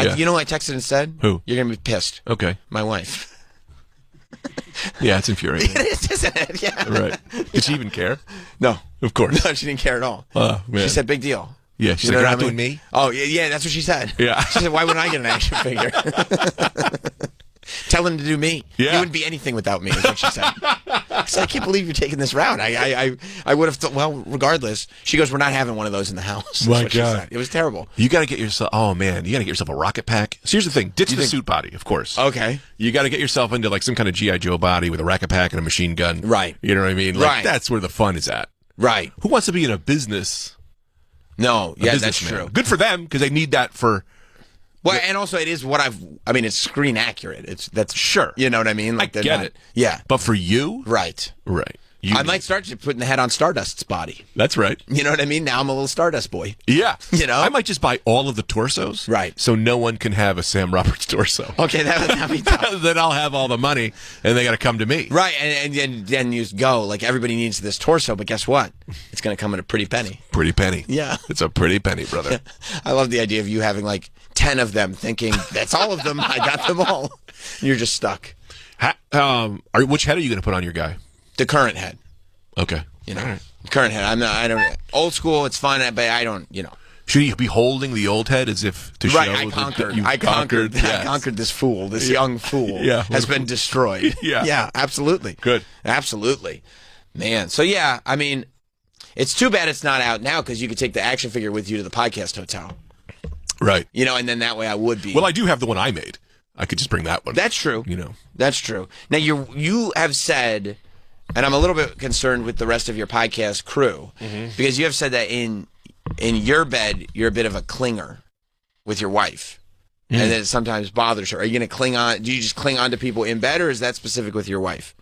Yeah. You know who I texted instead? Who? You're going to be pissed. Okay. My wife. Yeah, it's infuriating. It is, isn't it? Yeah. Right. Did she even care? No. Of course. No, she didn't care at all. Oh, man. She said, big deal. Yeah, she's You like, know you're what not I mean? doing me? Oh, yeah, that's what she said. Yeah. She said, why wouldn't I get an action figure? Tell him to do me. Yeah. He wouldn't be anything without me, is what she said. I said, I can't believe you're taking this route. I would have thought, well, regardless. She goes, we're not having one of those in the house. My what she God. said. It was terrible. You got to get yourself, oh man, you got to get yourself a rocket pack. So here's the thing, ditch the suit body, of course. Okay. You got to get yourself into like some kind of G.I. Joe body with a rocket pack and a machine gun. Right. You know what I mean? Like, Right. That's where the fun is at. Right. Who wants to be in a business? No, yeah, that's businessman? true. Good for them because they need that for... Well, and also it is what it's screen accurate. That's Sure. You know what I mean? Like I get it. Yeah. But for you? Right. Right. I might start putting the head on Stardust's body. That's right. You know what I mean? Now I'm a little Stardust boy. Yeah. You know? I might just buy all of the torsos. Right. So no one can have a Sam Roberts torso. Okay, that'd be tough. Then I'll have all the money and they got to come to me. Right, and then you go, like, everybody needs this torso, but guess what? It's going to come at a pretty penny. Pretty penny. Yeah. It's a pretty penny, brother. I love the idea of you having, like, 10 of them thinking, that's all of them, I got them all. You're just stuck. Which head are you going to put on your guy? The current head. Okay. You know, Right. current head. I don't, old school, it's fine, but I don't, you know. Should you be holding the old head as if to Right, show I that conquered yes. this fool, this young fool Yeah. has been destroyed. Yeah. Yeah, absolutely. Good. Absolutely. Man, so yeah, I mean, it's too bad it's not out now because you could take the action figure with you to the podcast hotel. Right. You know, and then that way I would be. Well, I do have the one I made. I could just bring that one. That's true. You know. That's true. Now, you have said, and I'm a little bit concerned with the rest of your podcast crew, because you have said that in your bed, you're a bit of a clinger with your wife. And that it sometimes bothers her. Are you going to cling on? Do you just cling on to people in bed, or is that specific with your wife?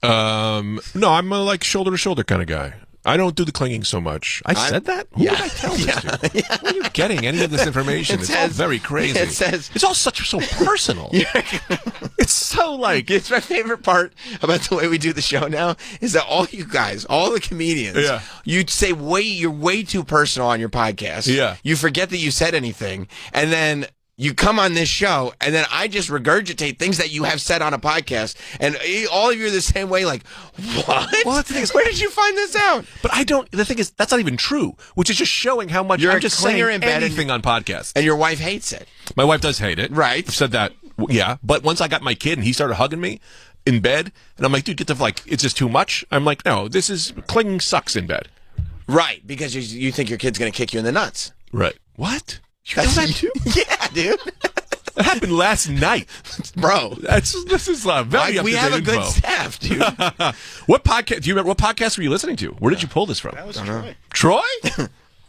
No, I'm a like shoulder to shoulder kind of guy. I don't do the clinging so much. I said that? Who did I tell this to? Yeah. Where are you getting any of this information? It's all very crazy. It says it's all so personal. It's so like it's my favorite part about the way we do the show now is that all you guys, all the comedians, you say you're way too personal on your podcast. Yeah. You forget that you said anything, and then you come on this show, and then I just regurgitate things that you have said on a podcast, and all of you are the same way, like, what? Well, that's the thing is, where did you find this out? But I don't. The thing is, that's not even true. Which is just showing how much You're I'm a just saying clinger in bed anything on podcasts. And your wife hates it. My wife does hate it. Right. I've said that. Yeah. But once I got my kid and he started hugging me in bed, and I'm like, dude, get the it's just too much. I'm like, no, clinging sucks in bed. Right, because you think your kid's going to kick you in the nuts. Right. What? You That's know that too? Yeah, dude. That happened last night, bro. This is very up-to-date we have a good info. staff, dude. What podcast? Do you remember what podcast were you listening to? Where did you pull this from? That was Troy. Troy?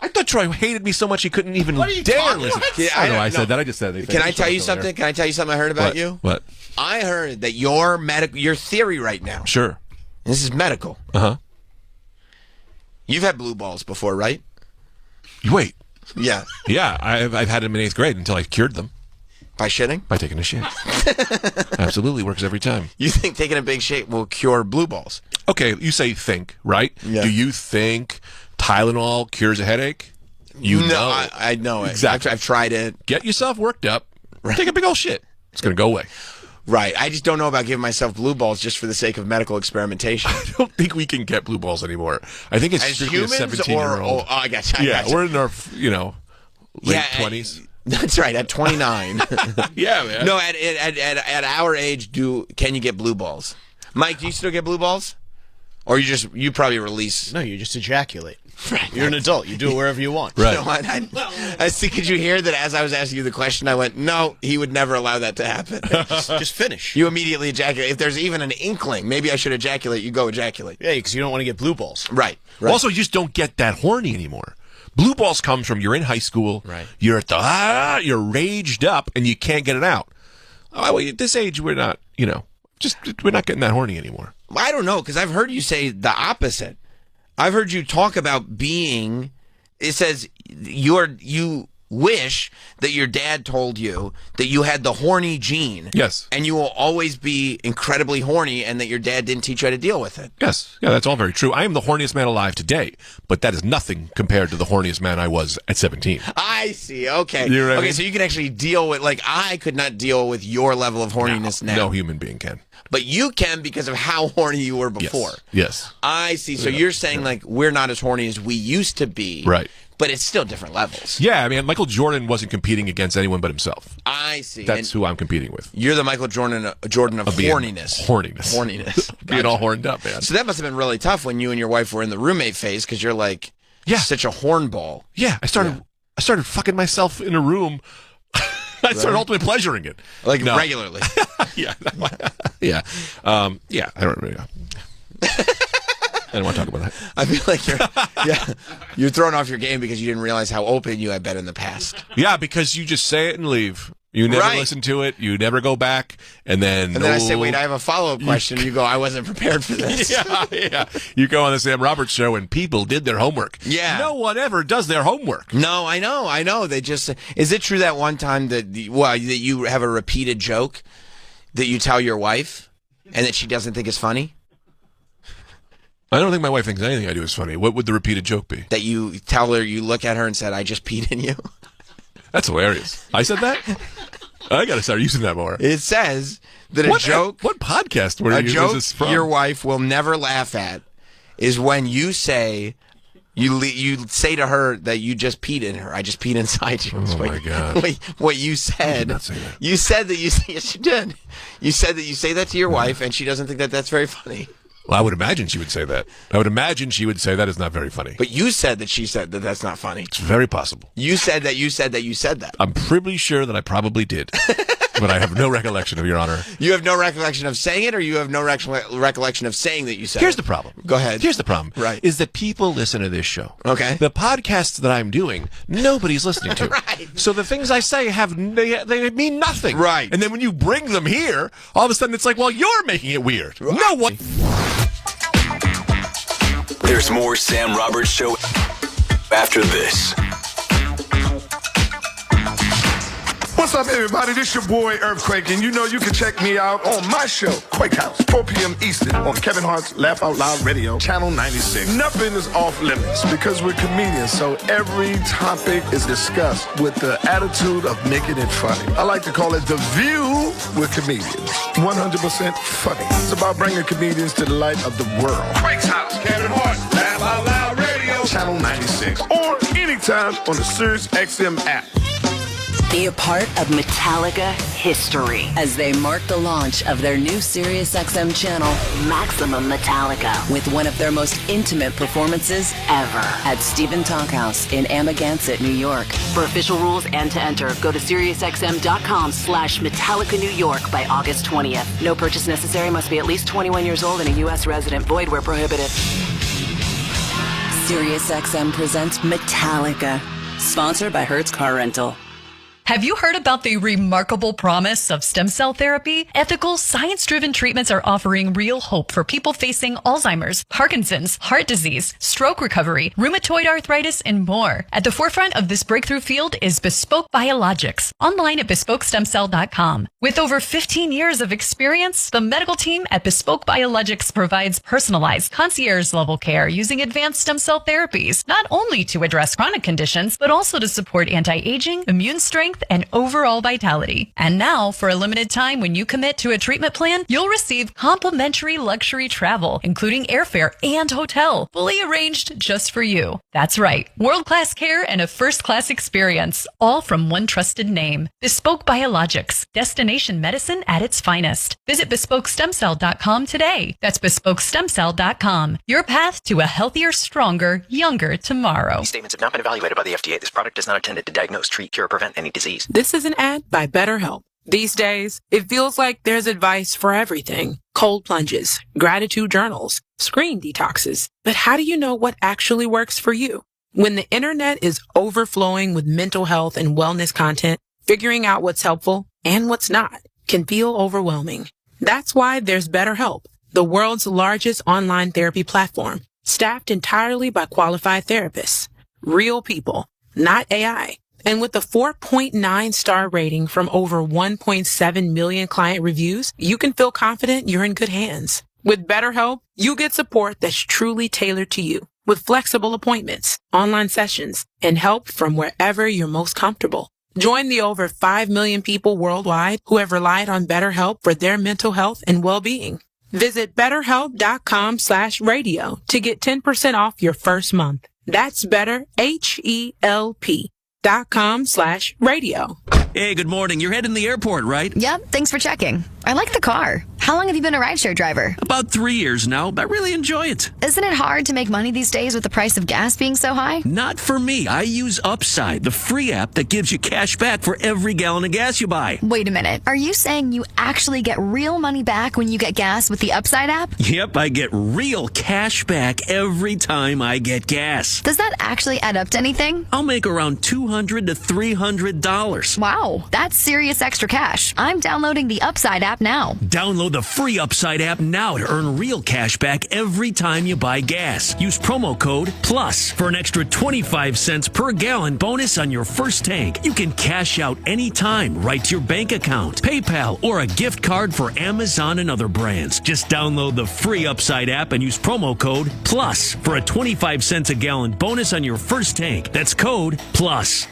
I thought Troy hated me so much he couldn't even dare listen. Yeah, I know. I no. said that. I just said that. Can I tell you something? Can I tell you something I heard about What? you? What? I heard that your theory right now. Sure. This is medical. Uh-huh. You've had blue balls before, right? Wait. Yeah. Yeah, I've had them in 8th grade until I cured them. By shitting? By taking a shit. Absolutely works every time. You think taking a big shit will cure blue balls? Okay, you say think, right? Yeah. Do you think Tylenol cures a headache? You know. I know it. Exactly. I've tried it. Get yourself worked up. Take a big old shit. It's going to go away. Right. I just don't know about giving myself blue balls just for the sake of medical experimentation. I don't think we can get blue balls anymore. I think it's As strictly humans a 17-year-old. Oh, I got you. Yeah, we're in our, late 20s. That's right. At 29. Yeah, man. No, at our age, can you get blue balls? Mike, do you still get blue balls? Or you probably release? No, you just ejaculate. Right. You're an adult. You do it wherever you want. Right. You know what? I see. Could you hear that as I was asking you the question, I went, no, he would never allow that to happen. Just finish. You immediately ejaculate. If there's even an inkling, maybe I should ejaculate, you go ejaculate. Yeah, because you don't want to get blue balls. Right. Also, you just don't get that horny anymore. Blue balls comes from you're in high school, right? You're at you're raged up, and you can't get it out. Well, at this age, we're not, we're not getting that horny anymore. I don't know, because I've heard you say the opposite. I've heard you talk about being. It says you wish that your dad told you that you had the horny gene. Yes. And you will always be incredibly horny, and that your dad didn't teach you how to deal with it. Yes. Yeah, that's all very true. I am the horniest man alive today, but that is nothing compared to the horniest man I was at 17. I see. Okay. You know what I okay, mean? so you can actually deal with, like, I could not deal with your level of horniness now. No human being can. But you can because of how horny you were before. Yes. I see. So you're saying, like, we're not as horny as we used to be. Right. But it's still different levels. Yeah, I mean, Michael Jordan wasn't competing against anyone but himself. I see. That's who I'm competing with. You're the Michael Jordan of being horniness. Horniness. Being all horned up, man. So that must have been really tough when you and your wife were in the roommate phase, because you're like, such a hornball. Yeah, I started fucking myself in a room. I started ultimately pleasuring it. Like, regularly. Yeah. Yeah. Yeah, I don't really know. I don't want to talk about that. I feel like you're thrown off your game because you didn't realize how open you had been in the past. Yeah, because you just say it and leave. You never listen to it. You never go back. And then I say, wait, I have a follow-up question. You go, I wasn't prepared for this. Yeah. You go on the Sam Roberts show and people did their homework. Yeah. No one ever does their homework. No, I know. They just, is it true that one time that you have a repeated joke that you tell your wife and that she doesn't think is funny? I don't think my wife thinks anything I do is funny. What would the repeated joke be? That you tell her, you look at her and said, I just peed in you. That's hilarious. I said that? I got to start using that more. It says that a joke... What podcast were you joke this from? Your wife will never laugh at is when you say... You say to her that you just peed in her. I just peed inside you. Oh, my God. What you said. I did not say that. You said that yes, you did. You said that you say that to your wife, and she doesn't think that that's very funny. Well, I would imagine she would say that. I would imagine she would say that is not very funny. But you said that she said that that's not funny. It's very possible. You said that you said that you said that. I'm pretty sure that I probably did. But I have no recollection of, Your Honor. You have no recollection of saying it, or you have no recollection of saying that you said Here's it? the problem. Go ahead. Here's the problem. Right. Is that people listen to this show. Okay. The podcasts that I'm doing, nobody's listening to. Right. So the things I say they mean nothing. Right. And then when you bring them here, all of a sudden it's like, well, you're making it weird. Right. No one. There's more Sam Roberts Show after this. What's up, everybody? This your boy, Earthquake, and you know you can check me out on my show, Quake House, 4 p.m. Eastern, on Kevin Hart's Laugh Out Loud Radio, Channel 96. Nothing is off limits because we're comedians, so every topic is discussed with the attitude of making it funny. I like to call it The View with Comedians. 100% funny. It's about bringing comedians to the light of the world. Quake's House, Kevin Hart, Laugh Out Loud Radio, Channel 96, or anytime on the Sirius XM app. Be a part of Metallica history as they mark the launch of their new SiriusXM channel, Maximum Metallica, with one of their most intimate performances ever at Stephen Talkhouse in Amagansett, New York. For official rules and to enter, go to SiriusXM.com/Metallica New York by August 20th. No purchase necessary. Must be at least 21 years old and a U.S. resident. Void where prohibited. SiriusXM presents Metallica, sponsored by Hertz Car Rental. Have you heard about the remarkable promise of stem cell therapy? Ethical, science-driven treatments are offering real hope for people facing Alzheimer's, Parkinson's, heart disease, stroke recovery, rheumatoid arthritis, and more. At the forefront of this breakthrough field is Bespoke Biologics, online at BespokeStemCell.com. With over 15 years of experience, the medical team at Bespoke Biologics provides personalized, concierge-level care using advanced stem cell therapies, not only to address chronic conditions, but also to support anti-aging, immune strength, and overall vitality. And now, for a limited time, when you commit to a treatment plan, you'll receive complimentary luxury travel, including airfare and hotel, fully arranged just for you. That's right, world-class care and a first-class experience, all from one trusted name. Bespoke Biologics, destination medicine at its finest. Visit BespokeStemCell.com today. That's BespokeStemCell.com. Your path to a healthier, stronger, younger tomorrow. These statements have not been evaluated by the FDA. This product is not intended to diagnose, treat, cure, or prevent any disease. This is an ad by BetterHelp. These days, it feels like there's advice for everything. Cold plunges, gratitude journals, screen detoxes. But how do you know what actually works for you? When the internet is overflowing with mental health and wellness content, figuring out what's helpful and what's not can feel overwhelming. That's why there's BetterHelp, the world's largest online therapy platform, staffed entirely by qualified therapists. Real people, not AI. And with a 4.9-star rating from over 1.7 million client reviews, you can feel confident you're in good hands. With BetterHelp, you get support that's truly tailored to you, with flexible appointments, online sessions, and help from wherever you're most comfortable. Join the over 5 million people worldwide who have relied on BetterHelp for their mental health and well-being. Visit BetterHelp.com/radio to get 10% off your first month. That's BetterHelp.com/radio. Hey, good morning. You're heading to the airport, right? Yep, thanks for checking. I like the car. How long have you been a rideshare driver? About 3 years now, but I really enjoy it. Isn't it hard to make money these days with the price of gas being so high? Not for me. I use Upside, the free app that gives you cash back for every gallon of gas you buy. Wait a minute. Are you saying you actually get real money back when you get gas with the Upside app? Yep, I get real cash back every time I get gas. Does that actually add up to anything? I'll make around $200 to $300. Wow, that's serious extra cash. I'm downloading the Upside app now. Download the free Upside app now to earn real cash back every time you buy gas. Use promo code PLUS for an extra 25 cents per gallon bonus on your first tank. You can cash out anytime right to your bank account, PayPal, or a gift card for Amazon and other brands. Just download the free Upside app and use promo code PLUS for a 25 cents a gallon bonus on your first tank. That's code PLUS.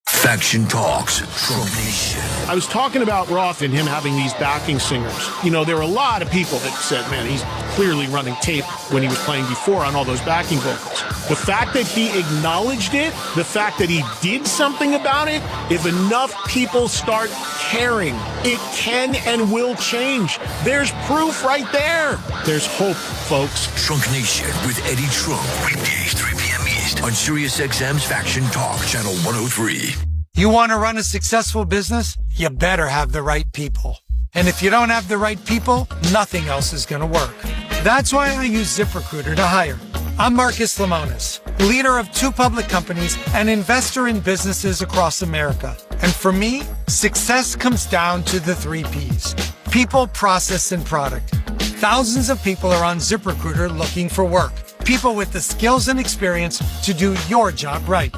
Faction Talks, Trump Nation. I was talking about Roth and him having these backing singers. You know, there were a lot of people that said, man, he's clearly running tape when he was playing before on all those backing vocals. The fact that he acknowledged it, the fact that he did something about it, if enough people start caring, it can and will change. There's proof right there. There's hope, folks. Trunk Nation with Eddie Trunk. Weekdays, 3 p.m. East on SiriusXM's Faction Talk, Channel 103. You want to run a successful business? You better have the right people. And if you don't have the right people, nothing else is going to work. That's why I use ZipRecruiter to hire. I'm Marcus Lemonis, leader of 2 public companies and investor in businesses across America. And for me, success comes down to the 3 Ps: people, process, and product. Thousands of people are on ZipRecruiter looking for work. People with the skills and experience to do your job right.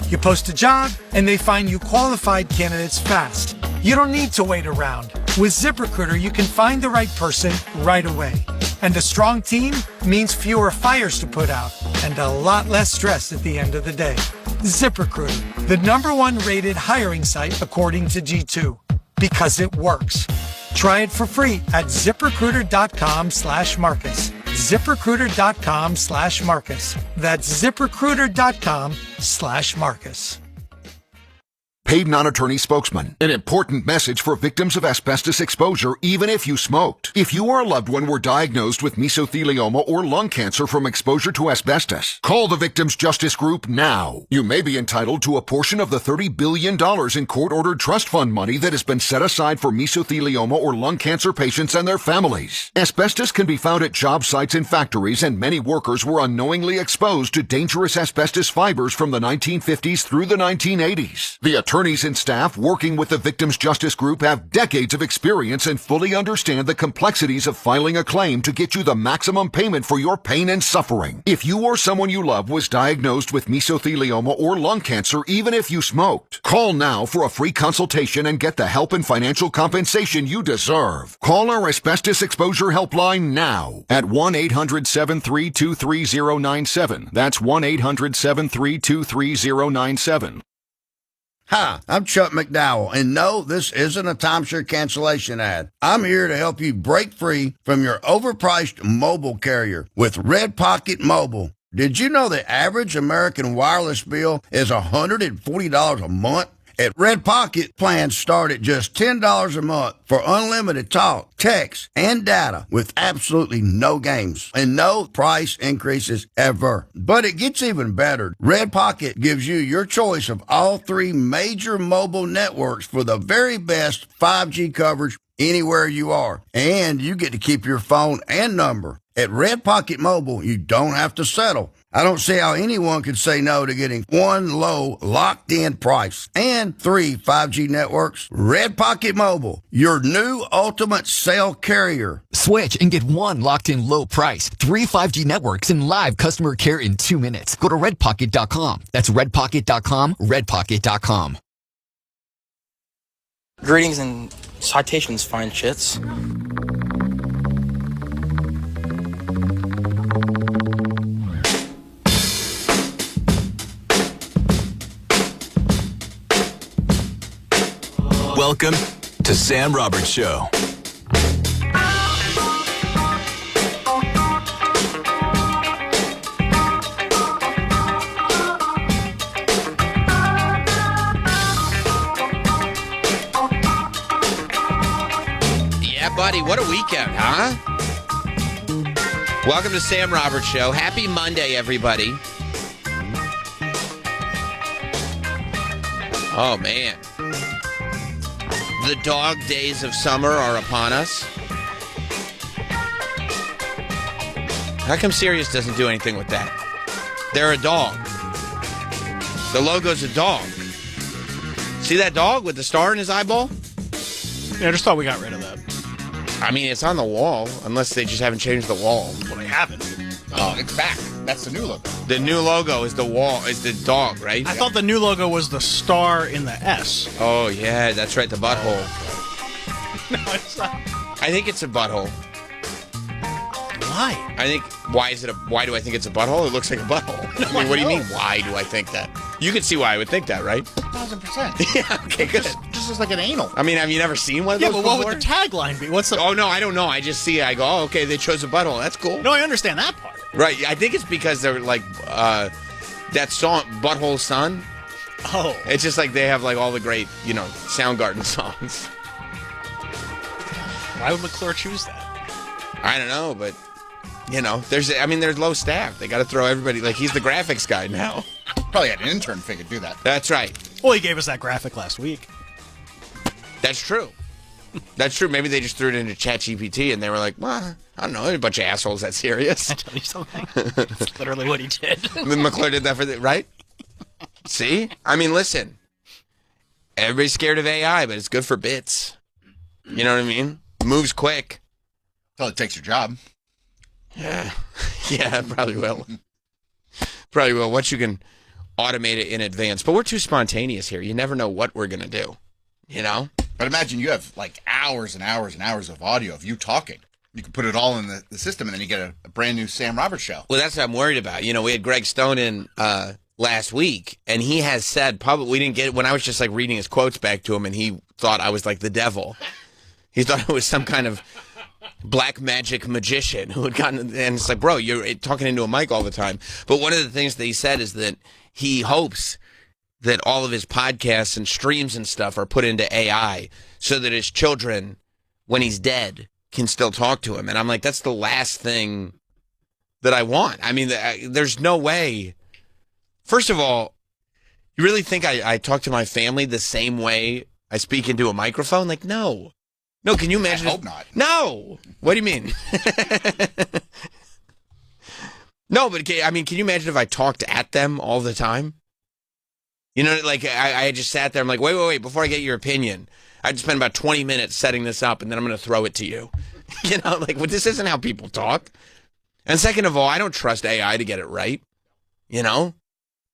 You post a job, and they find you qualified candidates fast. You don't need to wait around. With ZipRecruiter, you can find the right person right away. And a strong team means fewer fires to put out and a lot less stress at the end of the day. ZipRecruiter, the #1 rated hiring site according to G2, because it works. Try it for free at ZipRecruiter.com/Marcus. ZipRecruiter.com/Marcus. That's ZipRecruiter.com/Marcus. Paid non-attorney spokesman. An important message for victims of asbestos exposure, even if you smoked. If you or a loved one were diagnosed with mesothelioma or lung cancer from exposure to asbestos, call the Victims Justice Group now. You may be entitled to a portion of the $30 billion in court-ordered trust fund money that has been set aside for mesothelioma or lung cancer patients and their families. Asbestos can be found at job sites and factories, and many workers were unknowingly exposed to dangerous asbestos fibers from the 1950s through the 1980s. The attorneys and staff working with the Victims Justice Group have decades of experience and fully understand the complexities of filing a claim to get you the maximum payment for your pain and suffering. If you or someone you love was diagnosed with mesothelioma or lung cancer, even if you smoked, call now for a free consultation and get the help and financial compensation you deserve. Call our asbestos exposure helpline now at 1-800-732-3097. That's 1-800-732-3097. Hi, I'm Chuck McDowell, and no, this isn't a timeshare cancellation ad. I'm here to help you break free from your overpriced mobile carrier with Red Pocket Mobile. Did you know the average American wireless bill is $140 a month? At Red Pocket, plans start at just $10 a month for unlimited talk, text, and data with absolutely no games and no price increases ever. But it gets even better. Red Pocket gives you your choice of all 3 major mobile networks for the very best 5G coverage anywhere you are. And you get to keep your phone and number. At Red Pocket Mobile, you don't have to settle. I don't see how anyone could say no to getting one low, locked-in price and 3 5G networks. Red Pocket Mobile, your new ultimate cell carrier. Switch and get one locked-in low price, 3 5G networks, and live customer care in 2 minutes. Go to redpocket.com. That's redpocket.com, redpocket.com. Greetings and citations, fine shits. Welcome to Sam Roberts Show. Yeah, buddy, what a weekend, huh? Welcome to Sam Roberts Show. Happy Monday, everybody. Oh, man. The dog days of summer are upon us. How come Sirius doesn't do anything with that? They're a dog. The logo's a dog. See that dog with the star in his eyeball? Yeah, I just thought we got rid of that. I mean, it's on the wall, unless they just haven't changed the wall. Well, they haven't. Oh, it's back. That's the new logo. The new logo is the wall, is the dog, right? I thought the new logo was the star in the S. Oh, yeah, that's right, the butthole. No, it's not. I think it's a butthole. Why? Why do I think it's a butthole? It looks like a butthole. I mean, what do you mean, why do I think that? You can see why I would think that, right? 1,000%. Yeah, okay, good. Just as like an anal. I mean, have you never seen one of those but before? what would the tagline be? What's the... Oh, no, I don't know. I just see it. I go, oh, okay, they chose a butthole. That's cool. No, I understand that part. Right. I think it's because they're like, that song, Butthole Sun. Oh. It's just like they have like all the great, Soundgarden songs. Why would McClure choose that? I don't know, but, there's low staff. They got to throw everybody, like he's the graphics guy now. Probably had an intern figure do that. That's right. Well, he gave us that graphic last week. That's true. That's true. Maybe they just threw it into ChatGPT and they were like, well, I don't know, they're a bunch of assholes that serious. I tell you something. That's literally what he did. McClure did that right? See? I mean, listen. Everybody's scared of AI, but it's good for bits. You know what I mean? Moves quick. Until it takes your job. Yeah. Yeah, probably will. Probably will. Once you can automate it in advance. But we're too spontaneous here. You never know what we're going to do. But imagine you have like hours and hours and hours of audio of you talking. You can put it all in the system, and then you get a brand new Sam Roberts show. Well, that's what I'm worried about. We had Greg Stone in last week, and he has said publicly, we didn't get it when I was just like reading his quotes back to him, and he thought I was like the devil. He thought it was some kind of black magic magician who had gotten, and it's like, bro, you're talking into a mic all the time. But one of the things that he said is that he hopes that all of his podcasts and streams and stuff are put into AI so that his children, when he's dead, can still talk to him. And I'm like, that's the last thing that I want. I mean, there's no way. First of all, you really think I talk to my family the same way I speak into a microphone? Like, no. No, can you imagine? I hope not. No. What do you mean? No, but can you imagine if I talked at them all the time? Like I just sat there. I'm like, wait. Before I get your opinion, I'd spend about 20 minutes setting this up, and then I'm going to throw it to you. This isn't how people talk. And second of all, I don't trust AI to get it right.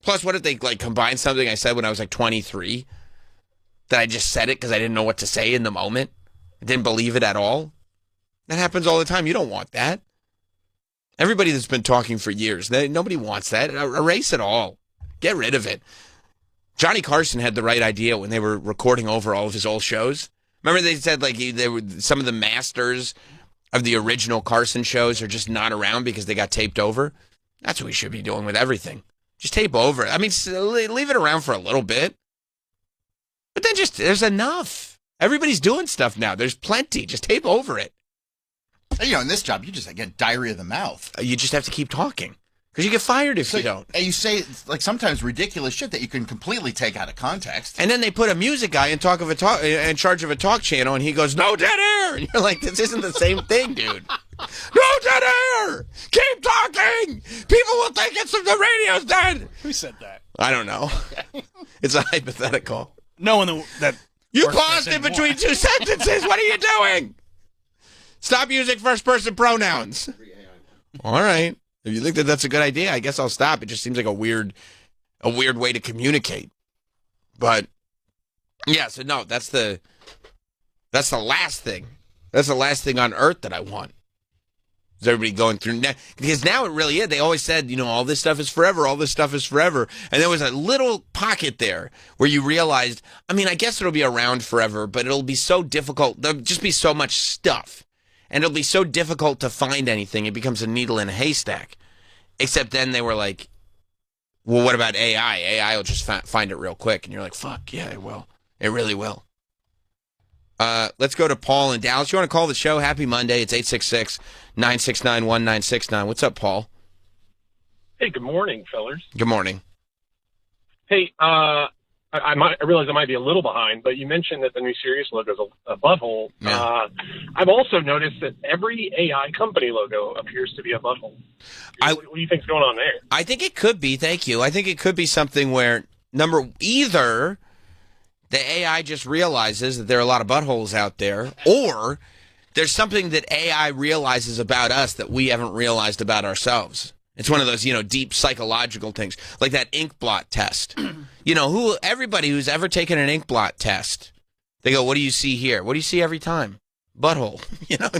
Plus, what if they combine something I said when I was 23? That I just said it because I didn't know what to say in the moment. I didn't believe it at all. That happens all the time. You don't want that. Everybody that's been talking for years, nobody wants that. Erase it all. Get rid of it. Johnny Carson had the right idea when they were recording over all of his old shows. Remember they said they were some of the masters of the original Carson shows are just not around because they got taped over? That's what we should be doing with everything. Just tape over it. I mean, leave it around for a little bit. But then there's enough. Everybody's doing stuff now. There's plenty. Just tape over it. In this job, you just get diarrhea of the mouth. You just have to keep talking. Because you get fired if you don't. And you say, sometimes ridiculous shit that you can completely take out of context. And then they put a music guy in charge of a talk channel, and he goes, no dead air! And you're like, this isn't the same thing, dude. No dead air! Keep talking! People will think the radio's dead! Who said that? I don't know. It's a hypothetical. No one that... You paused in between two sentences! What are you doing? Stop using first-person pronouns. All right. If you think that that's a good idea, I guess I'll stop. It just seems like a weird way to communicate. But, yeah, so no, that's the last thing. That's the last thing on earth that I want. Is everybody going through now? Because now it really is. They always said, all this stuff is forever. All this stuff is forever. And there was a little pocket there where you realized, I guess it'll be around forever, but it'll be so difficult. There'll just be so much stuff. And it'll be so difficult to find anything. It becomes a needle in a haystack. Except then they were like, well, what about AI? AI will just find it real quick. And you're like, fuck, yeah, it will. It really will. Let's go to Paul in Dallas. You want to call the show? Happy Monday. It's 866-969-1969. What's up, Paul? Hey, good morning, fellers. Good morning. Hey, I realize I might be a little behind, but you mentioned that the new Sirius logo is a butthole. Yeah. I've also noticed that every AI company logo appears to be a butthole. What do you think's going on there? I think it could be. Thank you. I think it could be something where either the AI just realizes that there are a lot of buttholes out there, or there's something that AI realizes about us that we haven't realized about ourselves. It's one of those, deep psychological things, like that ink blot test. Everybody who's ever taken an ink blot test, they go, what do you see here? What do you see every time? Butthole.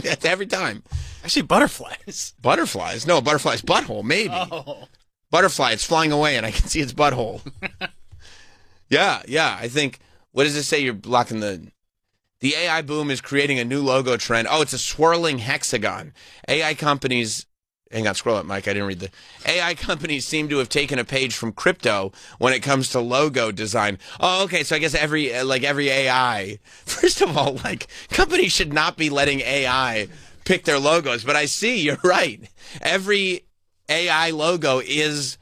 That's every time. I see butterflies. Butterflies? No, butterflies butthole, maybe. Oh. Butterfly, it's flying away, and I can see its butthole. Yeah, I think, what does it say? You're blocking the AI boom is creating a new logo trend. Oh, it's a swirling hexagon. AI companies... Hang on, scroll up, Mike. I didn't read the... AI companies seem to have taken a page from crypto when it comes to logo design. Oh, okay, so I guess every AI... First of all, companies should not be letting AI pick their logos, but I see, you're right. Every AI logo is,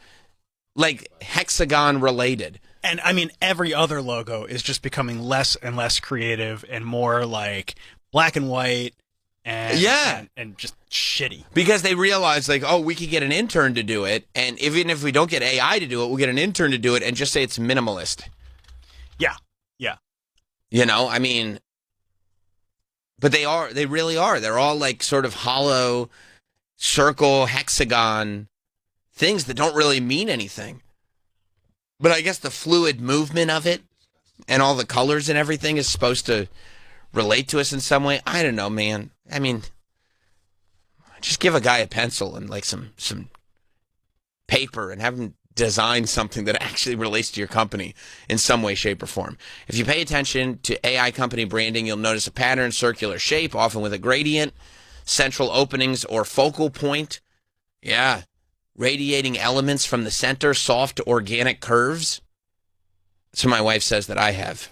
hexagon-related. And, every other logo is just becoming less and less creative and more, black and white. And just shitty. Because they realize, we could get an intern to do it, and even if we don't get AI to do it, we'll get an intern to do it and just say it's minimalist. Yeah. But they really are. They're all sort of hollow, circle, hexagon things that don't really mean anything. But I guess the fluid movement of it and all the colors and everything is supposed to relate to us in some way. I don't know, man. Just give a guy a pencil and some paper and have him design something that actually relates to your company in some way, shape, or form. If you pay attention to AI company branding, you'll notice a pattern, circular shape, often with a gradient, central openings or focal point. Yeah. Radiating elements from the center, soft organic curves. So my wife says that I have.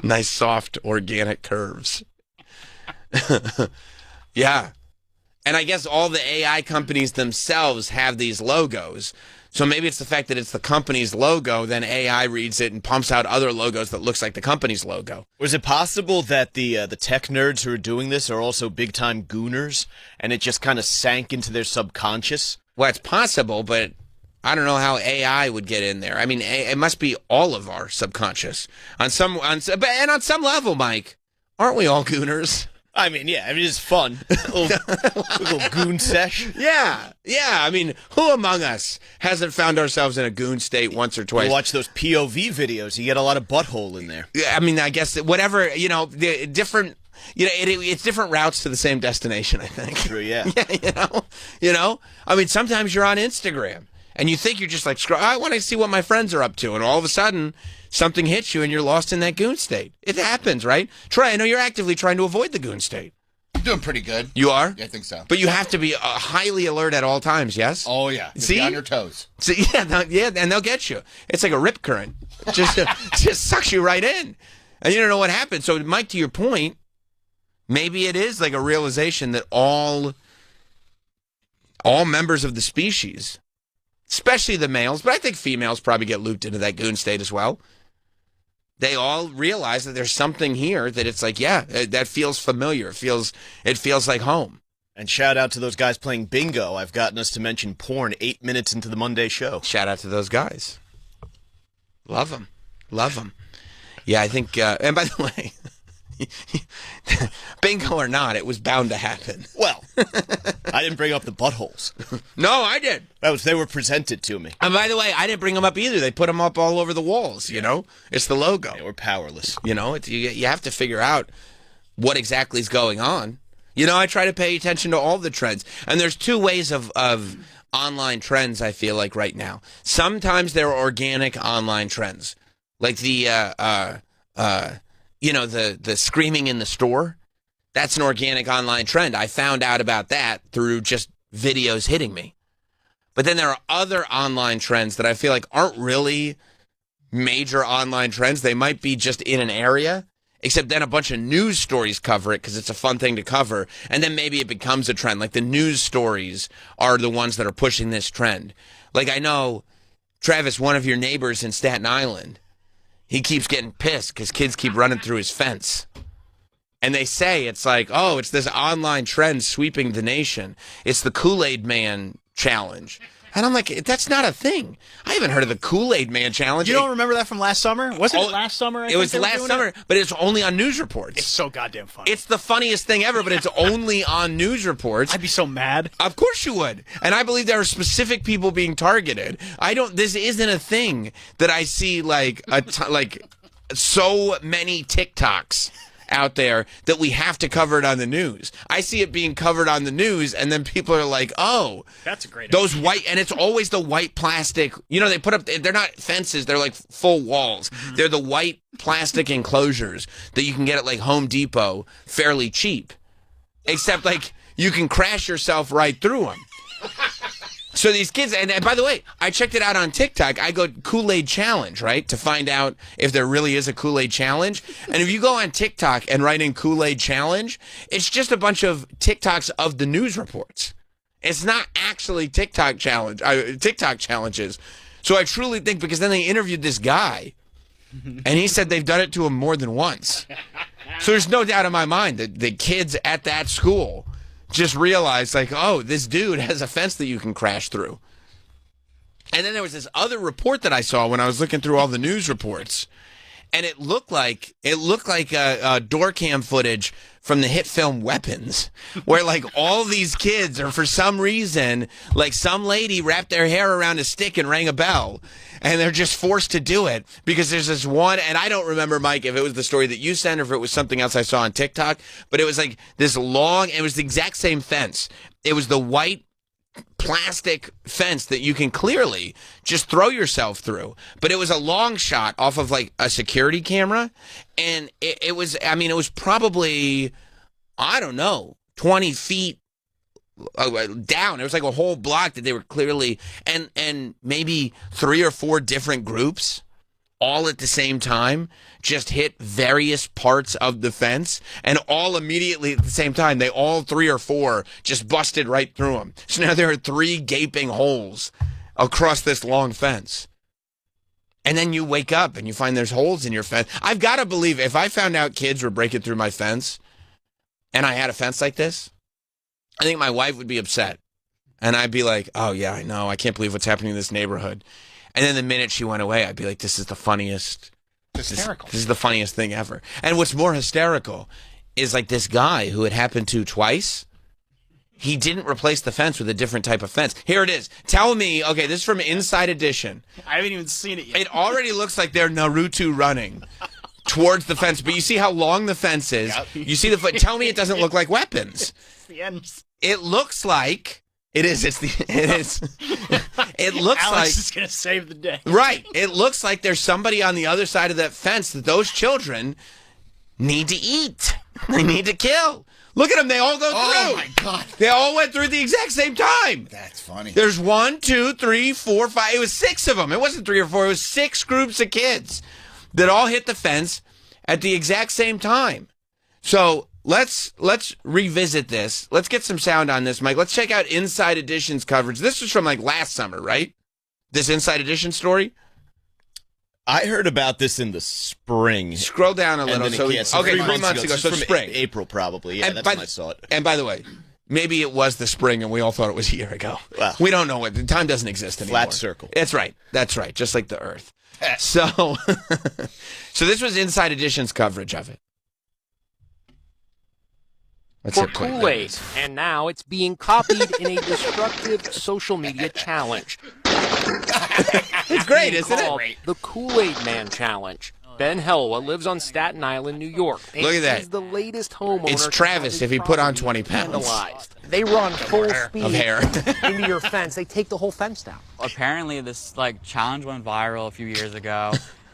Nice, soft, organic curves. Yeah. And I guess all the AI companies themselves have these logos. So maybe it's the fact that it's the company's logo, then AI reads it and pumps out other logos that looks like the company's logo. Was it possible that the tech nerds who are doing this are also big-time gooners, and it just kind of sank into their subconscious? Well, it's possible, but I don't know how AI would get in there. It must be all of our subconscious. On some level, Mike, aren't we all gooners? It's fun. A little goon sesh. Yeah. Who among us hasn't found ourselves in a goon state once or twice? You watch those POV videos, you get a lot of butthole in there. I guess whatever, the different... it's different routes to the same destination, I think. True, yeah. Sometimes you're on Instagram, and you think you're just I want to see what my friends are up to, and all of a sudden, something hits you, and you're lost in that goon state. It happens, right? Troy, I know you're actively trying to avoid the goon state. I'm doing pretty good. You are? Yeah, I think so. But you have to be highly alert at all times, yes? Oh, yeah. See? Be on your toes. And they'll get you. It's like a rip current. Just sucks you right in. And you don't know what happened. So, Mike, to your point, maybe it is like a realization that all members of the species, especially the males, but I think females probably get looped into that goon state as well. they all realize that there's something here that it's like, yeah, that feels familiar. It feels like home. And shout out to those guys playing bingo. I've gotten us to mention porn 8 minutes into the Monday show. Shout out to those guys. Love them. Love them. Yeah, I think, and by the way, bingo or not, it was bound to happen. Well, I didn't bring up the buttholes. No, I did. They were presented to me. And by the way, I didn't bring them up either. They put them up all over the walls, you know? It's the logo. They were powerless. You know, you have to figure out what exactly is going on. You know, I try to pay attention to all the trends. And there's two ways of online trends, I feel like, right now. Sometimes they're organic online trends. Like the screaming in the store. That's an organic online trend. I found out about that through just videos hitting me. But then there are other online trends that I feel like aren't really major online trends. They might be just in an area, except then a bunch of news stories cover it because it's a fun thing to cover. And then maybe it becomes a trend. Like the news stories are the ones that are pushing this trend. Like I know, Travis, one of your neighbors in Staten Island, he keeps getting pissed because kids keep running through his fence. And they say it's like, oh, it's this online trend sweeping the nation. It's the Kool-Aid Man challenge. And I'm like, that's not a thing. I haven't heard of the Kool-Aid Man challenge. You don't remember that from last summer? Wasn't it last summer? It was last summer, but it's only on news reports. It's so goddamn funny. It's the funniest thing ever, but it's only on news reports. I'd be so mad. Of course you would. And I believe there are specific people being targeted. This isn't a thing that I see like so many TikToks out there that we have to cover it on the news. I see it being covered on the news, and then people are like, oh, that's a great those white, and it's always the white plastic, you know, they put up, they're not fences, they're like full walls. Mm-hmm. They're the white plastic enclosures that you can get at like Home Depot fairly cheap. Except like you can crash yourself right through them. So these kids, and by the way, I checked it out on TikTok. I go Kool-Aid Challenge, right, to find out if there really is a Kool-Aid Challenge. And if you go on TikTok and write in Kool-Aid Challenge, it's just a bunch of TikToks of the news reports. It's not actually TikTok challenges. So I truly think, because then they interviewed this guy, and he said they've done it to him more than once. So there's no doubt in my mind that the kids at that school just realized, like, oh, this dude has a fence that you can crash through. And then there was this other report that I saw when I was looking through all the news reports, and it looked like door cam footage from the hit film Weapons, where like all these kids are, for some reason, like some lady wrapped their hair around a stick and rang a bell, and they're just forced to do it because there's this one, and I don't remember, Mike, if it was the story that you sent or if it was something else I saw on TikTok, but it was like this long, it was the exact same fence. It was the white plastic fence that you can clearly just throw yourself through, but it was a long shot off of like a security camera, and it was probably, I don't know, 20 feet down. It was like a whole block that they were clearly, and maybe 3 or 4 different groups all at the same time just hit various parts of the fence, and all immediately at the same time, they all 3 or 4 just busted right through them. So now there are 3 gaping holes across this long fence. And then you wake up and you find there's holes in your fence. I've got to believe if I found out kids were breaking through my fence and I had a fence like this, I think my wife would be upset. And I'd be like, oh, yeah, I know. I can't believe what's happening in this neighborhood. And then the minute she went away, I'd be like, this is the funniest. Hysterical. This is the funniest thing ever. And what's more hysterical is like this guy who it happened to twice. He didn't replace the fence with a different type of fence. Here it is. Tell me, okay, this is from Inside Edition. I haven't even seen it yet. It already looks like they're Naruto running towards the fence, but you see how long the fence is. Yep. You see the foot. Tell me it doesn't look like Weapons. It's the ends. It looks like it is. It is. It looks Alex like is going to save the day. Right. It looks like there's somebody on the other side of that fence that those children need to eat. They need to kill. Look at them. They all go through. Oh, my God. They all went through at the exact same time. That's funny. There's 1, 2, 3, 4, 5. It was 6 of them. It wasn't 3 or 4. It was 6 groups of kids that all hit the fence at the exact same time. So let's revisit this. Let's get some sound on this, Mike. Let's check out Inside Edition's coverage. This was from like last summer, right? This Inside Edition story? I heard about this in the spring. Scroll down a little. So, okay, 3 months ago. So from spring. April, probably. Yeah, that's when I saw it. And by the way, maybe it was the spring and we all thought it was a year ago. Well, we don't know what. The time doesn't exist anymore. Flat circle. That's right. That's right. Just like the Earth. So, so this was Inside Edition's coverage of it. For Kool-Aid, and now it's being copied in a destructive social media challenge. It's great, isn't it? The Kool-Aid Man Challenge. Ben Helwa lives on Staten Island, New York. Look at that. He's the latest homeowner. It's Travis if he put on 20 pounds. They run full speed of hair into your fence. They take the whole fence down. Apparently, this challenge went viral a few years ago,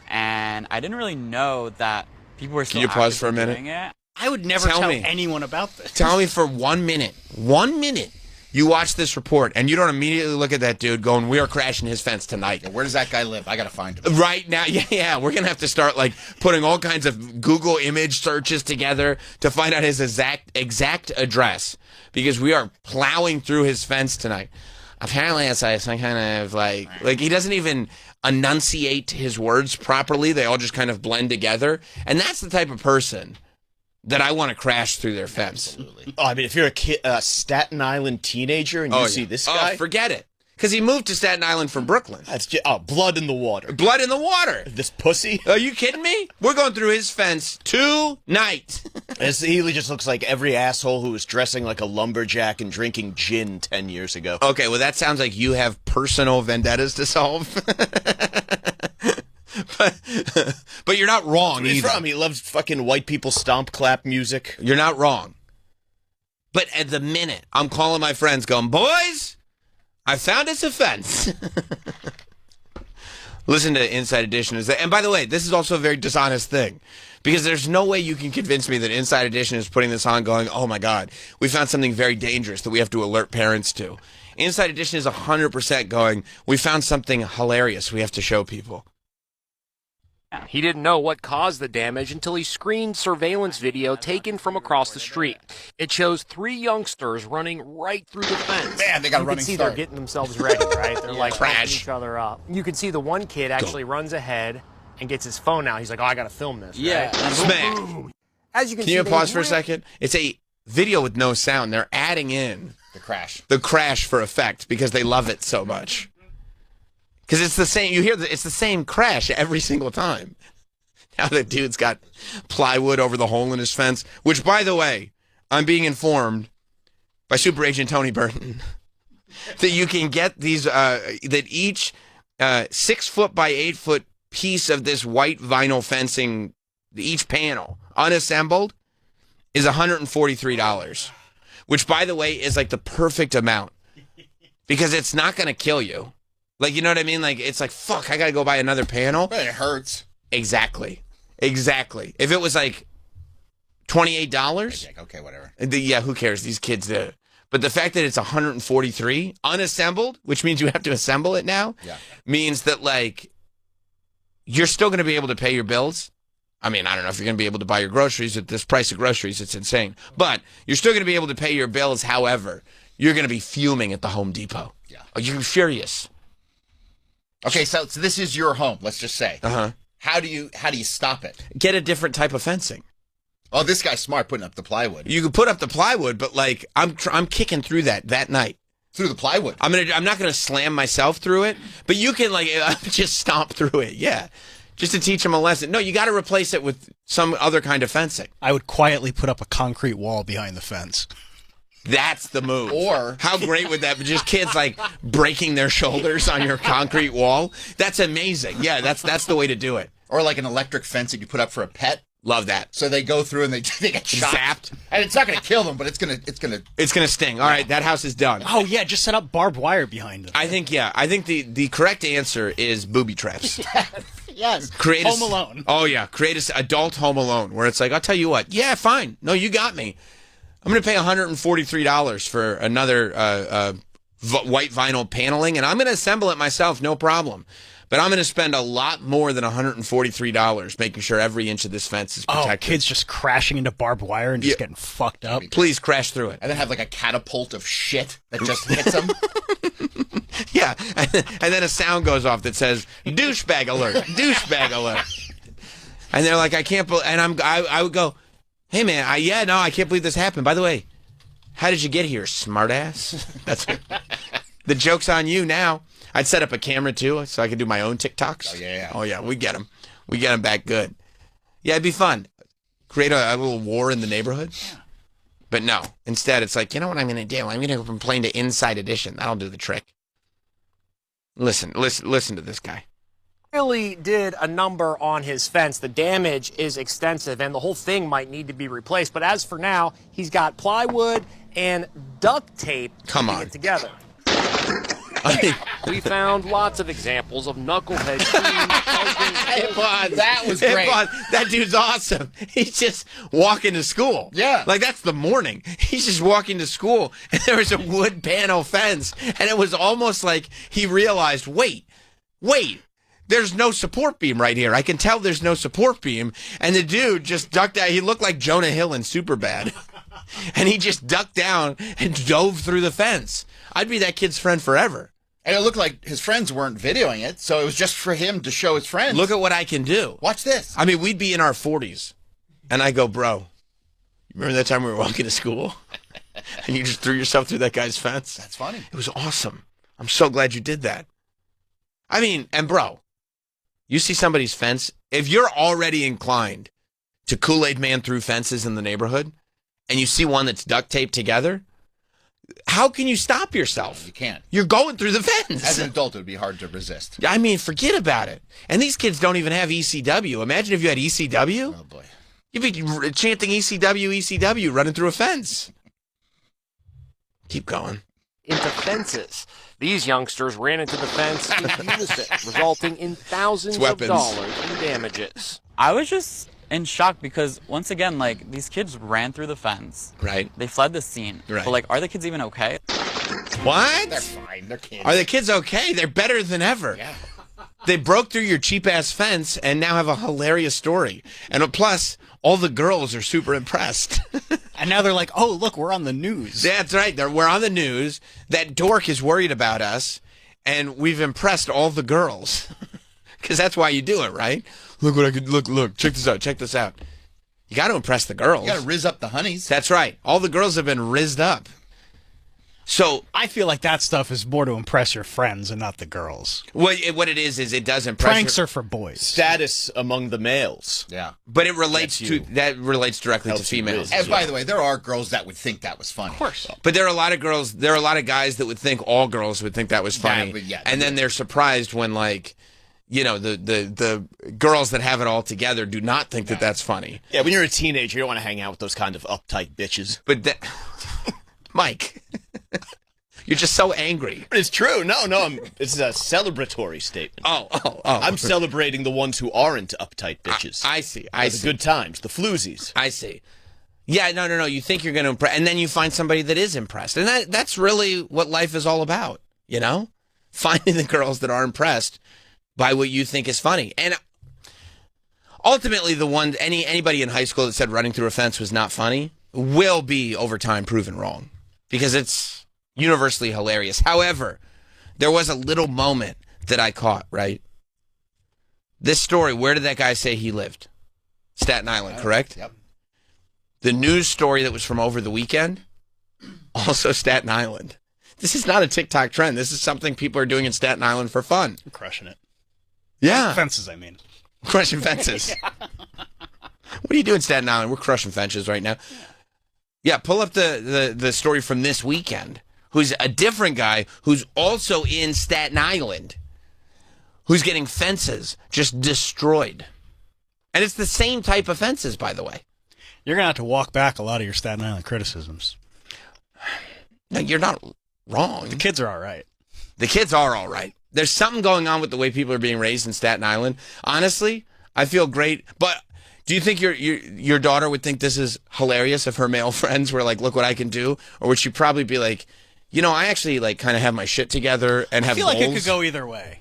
and I didn't really know that people were still Can you pause for a minute? doing it. I would never tell anyone about this. Tell me for 1 minute. 1 minute. You watch this report, and you don't immediately look at that dude going, we are crashing his fence tonight. Yeah, where does that guy live? I got to find him. Right now, yeah. We're going to have to start, putting all kinds of Google image searches together to find out his exact address, because we are plowing through his fence tonight. Apparently, it's some kind of, he doesn't even enunciate his words properly. They all just kind of blend together. And that's the type of person that I want to crash through their fence. Absolutely. Oh, I mean, if you're a Staten Island teenager and you see this guy... Oh, forget it. Because he moved to Staten Island from Brooklyn. That's just, blood in the water. Blood in the water. This pussy. Are you kidding me? We're going through his fence tonight. He just looks like every asshole who was dressing like a lumberjack and drinking gin 10 years ago. Okay, well, that sounds like you have personal vendettas to solve. But you're not wrong He's either. From. He loves fucking white people stomp clap music. You're not wrong. But at the minute, I'm calling my friends going, boys, I found us a fence. Listen to Inside Edition. And by the way, this is also a very dishonest thing, because there's no way you can convince me that Inside Edition is putting this on going, oh my God, we found something very dangerous that we have to alert parents to. Inside Edition is 100% going, we found something hilarious we have to show people. He didn't know what caused the damage until he screened surveillance video taken from across the street. It shows 3 youngsters running right through the fence. Man, they got a running You can see start. they're getting themselves ready, right? They're pumping Crash. each other up. You can see the one kid actually runs ahead and gets his phone out. He's like, oh, I got to film this. Yeah. Right? Smack. As you can see, you pause for a second? It's a video with no sound. They're adding in the crash for effect because they love it so much. Because it's the same. You hear it's the same crash every single time. Now the dude's got plywood over the hole in his fence, which, by the way, I'm being informed by Super Agent Tony Burton that you can get these, that each 6 foot by 8 foot piece of this white vinyl fencing, each panel, unassembled, is $143, which, by the way, is the perfect amount because it's not going to kill you. You know what I mean? It's fuck, I got to go buy another panel. But it hurts. Exactly. If it was $28, okay, whatever. Yeah, who cares? These kids do. But the fact that it's 143 unassembled, which means you have to assemble it now, means that you're still going to be able to pay your bills. I mean, I don't know if you're going to be able to buy your groceries at this price of groceries. It's insane. But you're still going to be able to pay your bills. However, you're going to be fuming at the Home Depot. Yeah. You're furious. Okay, so this is your home, let's just say. Uh-huh. How do you stop it? Get a different type of fencing. Oh, this guy's smart putting up the plywood. You can put up the plywood, but I'm kicking through that night. Through the plywood. I'm not gonna slam myself through it, but you can just stomp through it. Yeah. Just to teach them a lesson. No, you got to replace it with some other kind of fencing. I would quietly put up a concrete wall behind the fence. That's the move. Or how great would that be? Just kids breaking their shoulders on your concrete wall. That's amazing. Yeah, that's the way to do it. Or an electric fence that you put up for a pet. Love that. So they go through and they get shot. Zapped. And it's not going to kill them, but it's going to sting. All right, that house is done. Oh yeah, just set up barbed wire behind it. I think the correct answer is booby traps. Yes. Create Home Alone. Oh yeah, create an adult Home Alone where it's I'll tell you what. Yeah, fine. No, you got me. I'm going to pay $143 for another white vinyl paneling, and I'm going to assemble it myself, no problem. But I'm going to spend a lot more than $143 making sure every inch of this fence is protected. Oh, kids just crashing into barbed wire and just getting fucked up. Please crash through it. And then have like a catapult of shit that just hits them. Yeah, and then a sound goes off that says, douchebag alert, douchebag alert. And they're like, I can't believe, and I would go, hey man, I can't believe this happened. By the way, how did you get here, smartass? That's the joke's on you now. I'd set up a camera too, so I could do my own TikToks. Oh yeah, we get them. We get them back good. Yeah, it'd be fun. Create a little war in the neighborhood. Yeah. But no, instead it's like, you know what I'm going to do? I'm going to complain to Inside Edition. That'll do the trick. Listen to this guy. Really did a number on his fence. The damage is extensive, and the whole thing might need to be replaced. But as for now, he's got plywood and duct tape to get together. We found lots of examples of knucklehead That was great. That dude's awesome. He's just walking to school. Yeah. Like, that's the morning. He's just walking to school, and there was a wood panel fence, and it was almost like he realized, wait, there's no support beam right here. I can tell there's no support beam. And the dude just ducked out. He looked like Jonah Hill in Superbad. And he just ducked down and dove through the fence. I'd be that kid's friend forever. And it looked like his friends weren't videoing it, so it was just for him to show his friends. Look at what I can do. Watch this. I mean, we'd be in our 40s. And I go, bro, remember that time we were walking to school? And you just threw yourself through that guy's fence? That's funny. It was awesome. I'm so glad you did that. I mean, and bro, you see somebody's fence, if you're already inclined to Kool-Aid Man through fences in the neighborhood, and you see one that's duct taped together, how can you stop yourself? You can't. You're going through the fence. As an adult, it would be hard to resist. I mean, forget about it. And these kids don't even have ECW. Imagine if you had ECW. Oh, boy. You'd be chanting ECW, running through a fence. Keep going. Into fences. These youngsters ran into the fence in unison, resulting in thousands of dollars in damages. I was just in shock because, once again, like, these kids ran through the fence. Right. They fled the scene. Right. But, like, are the kids even okay? What? They're fine. They're kids. Are the kids okay? They're better than ever. Yeah. They broke through your cheap-ass fence and now have a hilarious story. And plus, all the girls are super impressed. And now they're like, oh, look, we're on the news. That's right. We're on the news. That dork is worried about us, and we've impressed all the girls. Because that's why you do it, right? Look what I could, look, check this out. You got to impress the girls. You got to rizz up the honeys. That's right. All the girls have been rizzed up. So I feel like that stuff is more to impress your friends and not the girls. What it is it does impress. Pranks are for boys. Status among the males. Yeah. But it relates directly to females. And by the way, there are girls that would think that was funny. Of course. But there are a lot of girls, there are a lot of guys that would think all girls would think that was funny. And then they're surprised when, like, you know, the girls that have it all together do not think that that's funny. Yeah, when you're a teenager, you don't want to hang out with those kind of uptight bitches. But Mike, you're just so angry. But it's true. No, it's a celebratory statement. Oh. I'm celebrating the ones who aren't uptight bitches. I see. The good times, the floozies. I see. Yeah, no. You think you're going to impress, and then you find somebody that is impressed. And that's really what life is all about, you know? Finding the girls that are impressed by what you think is funny. And ultimately, anybody in high school that said running through a fence was not funny will be, over time, proven wrong. Because it's universally hilarious. However, there was a little moment that I caught, right? This story, where did that guy say he lived? Staten Island, correct? Yep. The news story that was from over the weekend, also Staten Island. This is not a TikTok trend. This is something people are doing in Staten Island for fun. I'm crushing it. Yeah. Fences, I mean. Crushing fences. What are you doing, Staten Island? We're crushing fences right now. Yeah, pull up the story from this weekend, who's a different guy who's also in Staten Island, who's getting fences just destroyed. And it's the same type of fences, by the way. You're going to have to walk back a lot of your Staten Island criticisms. No, you're not wrong. The kids are all right. The kids are all right. There's something going on with the way people are being raised in Staten Island. Honestly, I feel great, but do you think your daughter would think this is hilarious if her male friends were like, look what I can do? Or would she probably be like, you know, I actually like kind of have my shit together and have I feel goals? like it could go either way.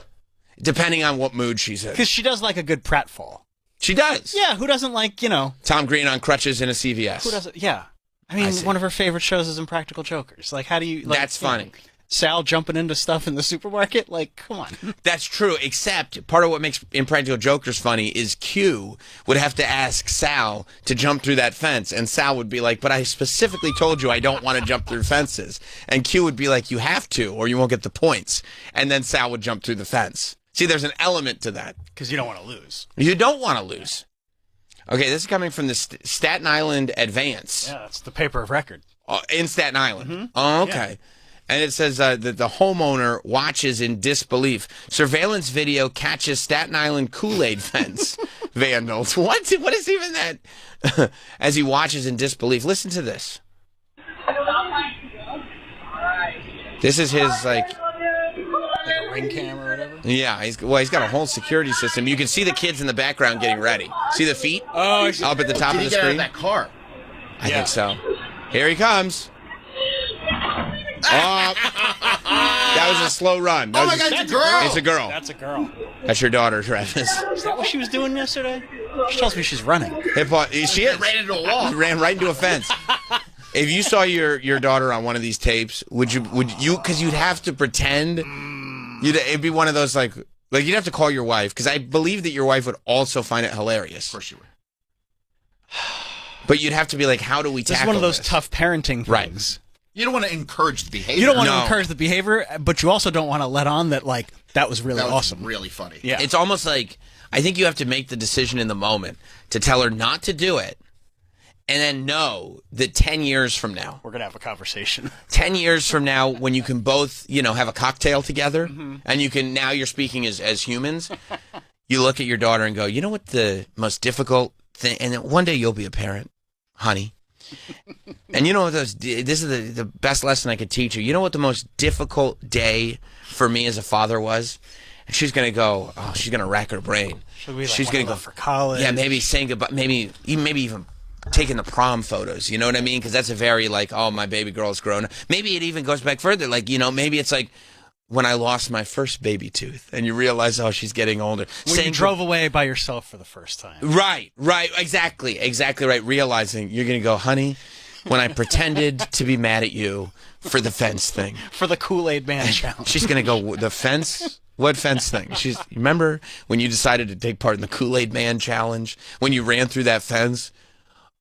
Depending on what mood she's in. Because she does like a good pratfall. She does. Yeah, who doesn't like, Tom Green on crutches in a CVS. Who doesn't? Yeah. I mean, one of her favorite shows is Impractical Jokers. Like, how do you... That's funny. Sal jumping into stuff in the supermarket? Like, come on. That's true, except part of what makes Impractical Jokers funny is Q would have to ask Sal to jump through that fence, and Sal would be like, but I specifically told you I don't want to jump through fences. And Q would be like, you have to, or you won't get the points. And then Sal would jump through the fence. See, there's an element to that. Because you don't want to lose. You don't want to lose. Okay, this is coming from the Staten Island Advance. Yeah, it's the paper of record. In Staten Island. Mm-hmm. Oh, okay. Yeah. And it says that the homeowner watches in disbelief. Surveillance video catches Staten Island Kool-Aid fence vandals. What is even that? As he watches in disbelief. Listen to this. This is his, like a ring cam or whatever? Yeah, he's got a whole security system. You can see the kids in the background getting ready. See the feet? Oh, up at the top of the screen? Did he get out of that car? I think so. Here he comes. Oh, that was a slow run. Oh my God, it's a girl. It's a girl. That's a girl. That's your daughter, Travis. Is that what she was doing yesterday? She tells me she's running. She is. Ran into a wall. Ran right into a fence. If you saw your daughter on one of these tapes, would you? Because you'd have to pretend. It'd be one of those like you'd have to call your wife, because I believe that your wife would also find it hilarious. Of course she would. But you'd have to be like, how do we tackle this? This is one of those tough parenting things. Right. You don't want to encourage the behavior. You don't want to encourage the behavior, but you also don't want to let on that, like, that was really awesome. Really funny. Yeah. It's almost like, I think you have to make the decision in the moment to tell her not to do it, and then know that 10 years from now, we're going to have a conversation. 10 years from now, when you can both, have a cocktail together, and you can, now you're speaking as humans, you look at your daughter and go, you know what the most difficult thing, and then one day you'll be a parent, honey. And you know what, this is the best lesson I could teach you. You know what the most difficult day for me as a father was? And she's going to go, she's going to rack her brain. She's going to go for college. Yeah, maybe saying goodbye, maybe even taking the prom photos, you know what I mean? Because that's a very my baby girl's grown up. Maybe it even goes back further. Maybe it's like when I lost my first baby tooth and you realize, she's getting older. When you drove away by yourself for the first time. Right, exactly right. Realizing you're going to go, honey, when I pretended to be mad at you for the fence thing. For the Kool-Aid Man challenge. She's going to go, the fence? What fence thing? Remember when you decided to take part in the Kool-Aid Man challenge? When you ran through that fence?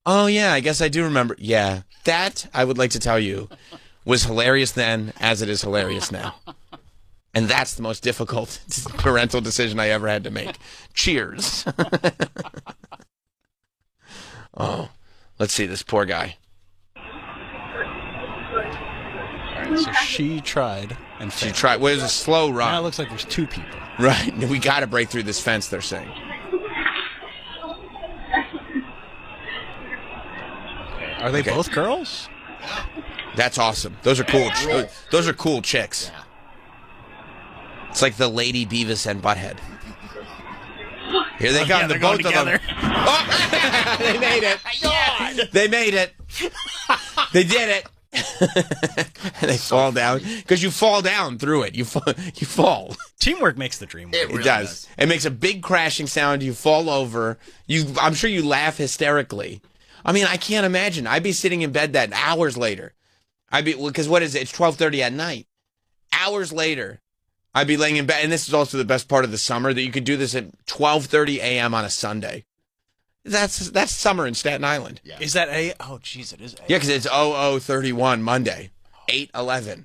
Oh, yeah, I guess I do remember. Yeah, that, I would like to tell you, was hilarious then as it is hilarious now. And that's the most difficult parental decision I ever had to make. Cheers. Let's see, this poor guy. All right, so she tried and failed. She tried. Well, it was a slow run. Now it looks like there's two people. Right. We got to break through this fence, they're saying. Are they both girls? That's awesome. Those are cool. Those are cool chicks. Yeah. It's like the Lady Beavis and Butthead. Here they come, yeah, the both together. of them. Oh! They made it. God. They made it. They did it. And they fall down because you fall down through it. You fall. Teamwork makes the dream work. It really does. It makes a big crashing sound. You fall over. I'm sure you laugh hysterically. I mean, I can't imagine. I'd be sitting in bed that hours later. Because what is it? It's 12:30 at night. Hours later, I'd be laying in bed, and this is also the best part of the summer, that you could do this at 12:30 a.m. on a Sunday. That's summer in Staten Island. Yeah. Is that oh, jeez, it is 8. Yeah, because it's 00:31 Monday, 8:11.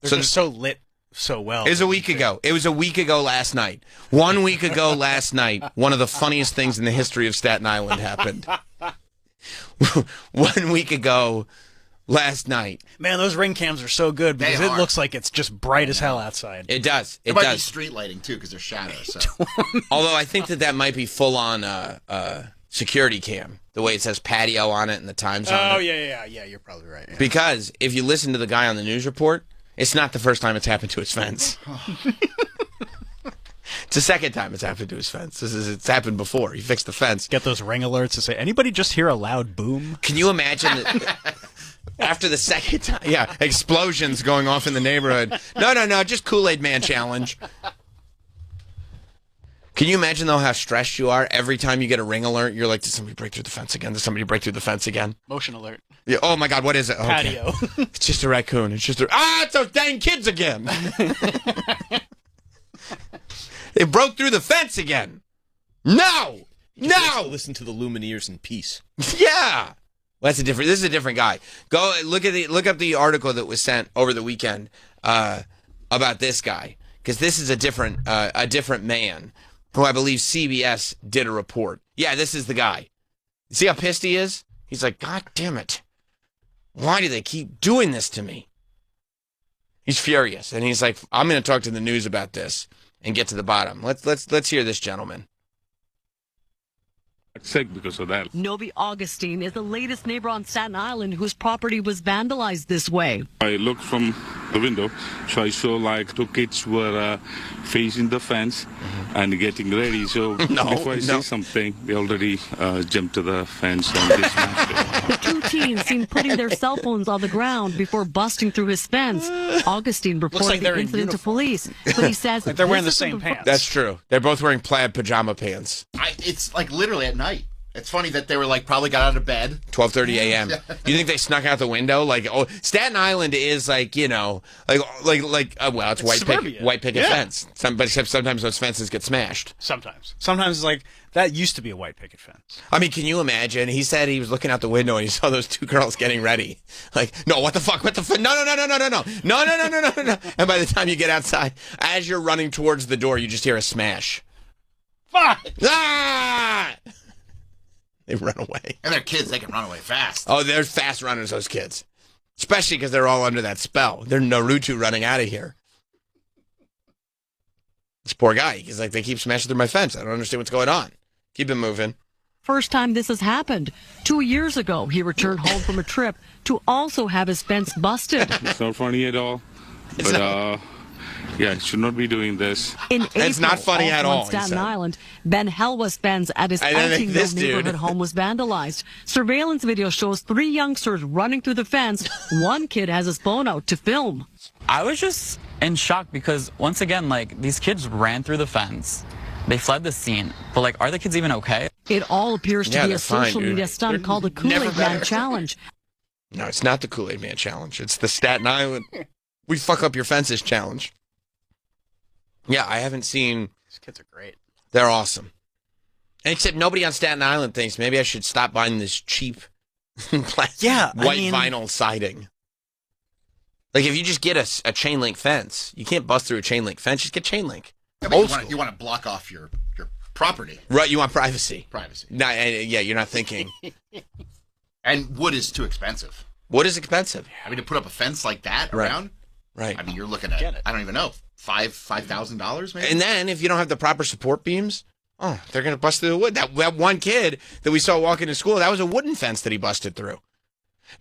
They're just so lit so well. It was a week ago. It was a week ago last night. 1 week ago last night, one of the funniest things in the history of Staten Island happened. 1 week ago last night. Man, those ring cams are so good because it looks like it's just bright as hell outside. It does. It might be street lighting too because there's shadows. So. Although I think that might be full on security cam, the way it says patio on it and the times on it. Oh yeah, you're probably right. Yeah. Because if you listen to the guy on the news report, it's not the first time it's happened to his fence. It's the second time it's happened to his fence. It's happened before. He fixed the fence. Get those ring alerts to say, anybody just hear a loud boom? Can you imagine that after the second time? Yeah, explosions going off in the neighborhood. No, just Kool-Aid Man challenge. Can you imagine, though, how stressed you are every time you get a ring alert? You're like, did somebody break through the fence again? Did somebody break through the fence again? Motion alert. Yeah. Oh, my God, what is it? Okay. Patio. It's just a raccoon. It's just it's those dang kids again. They broke through the fence again. No! Listen to the Lumineers in peace. Yeah. Well, this is a different guy. Go look up the article that was sent over the weekend about this guy, because this is a different man who I believe CBS did a report. Yeah, this is the guy. See how pissed he is? He's like, God damn it. Why do they keep doing this to me? He's furious, and he's like, I'm going to talk to the news about this and get to the bottom. Let's hear this gentleman. Sick because of that. Novi Augustine is the latest neighbor on Staten Island whose property was vandalized this way. I looked from the window, so I saw like two kids were facing the fence and getting ready. So before I say something, they already jumped to the fence and dismantled it. The two teens seen putting their cell phones on the ground before busting through his fence. Augustine reported the incident to police, but he says like they're wearing the same pants. That's true. They're both wearing plaid pajama pants. It's like literally at night. It's funny that they were like probably got out of bed. 12:30 a.m. You think they snuck out the window? Like, oh, Staten Island is like, you know, well, it's white picket fence. Except sometimes those fences get smashed. Sometimes it's like that used to be a white picket fence. I mean, can you imagine? He said he was looking out the window and he saw those two girls getting ready. Like, no, what the fuck? What the fuck? No. And by the time you get outside, as you're running towards the door, you just hear a smash. Fuck! Ah! They run away. And they're kids. They can run away fast. Oh, they're fast runners, those kids. Especially because they're all under that spell. They're Naruto running out of here. This poor guy. He's like, they keep smashing through my fence. I don't understand what's going on. Keep it moving. First time this has happened. 2 years ago, he returned home from a trip to also have his fence busted. It's not funny at all. But, yeah, should not be doing this. In April, it's not funny at all. On Staten Island, Ben Helwa's fence at his Elkingville neighborhood home was vandalized. Surveillance video shows 3 youngsters running through the fence. One kid has his phone out to film. I was just in shock because, once again, like, these kids ran through the fence. They fled the scene. But, like, are the kids even okay? It all appears to be a social media stunt called the Kool-Aid Man Challenge. No, it's not the Kool-Aid Man Challenge. It's the Staten Island We Fuck Up Your Fences Challenge. Yeah, I haven't seen... These kids are great. They're awesome. Except nobody on Staten Island thinks maybe I should stop buying this cheap white vinyl siding. Like, if you just get a chain link fence, you can't bust through a chain link fence, just get chain link. Yeah, you want to block off your property. Right, you want privacy. Privacy. No, yeah, you're not thinking. And wood is too expensive. Wood is expensive. I mean, to put up a fence like that around, right? I mean, you're looking at, I don't even know, $5,000 maybe? And then if you don't have the proper support beams, they're going to bust through the wood. That one kid that we saw walking to school, that was a wooden fence that he busted through.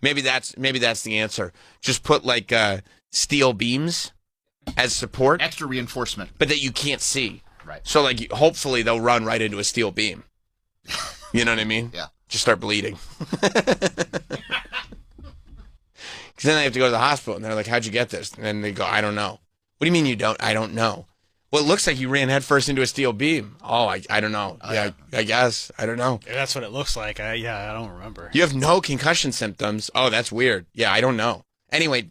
Maybe that's the answer. Just put like steel beams as support. Extra reinforcement. But that you can't see. Right. So like hopefully they'll run right into a steel beam. You know what I mean? Yeah. Just start bleeding. Because then they have to go to the hospital, and they're like, how'd you get this? And then they go, I don't know. What do you mean you don't? I don't know. Well, it looks like you ran headfirst into a steel beam. Oh, I don't know. Yeah, I guess. I don't know. Yeah, that's what it looks like. I don't remember. You have no concussion symptoms. Oh, that's weird. Yeah, I don't know. Anyway, can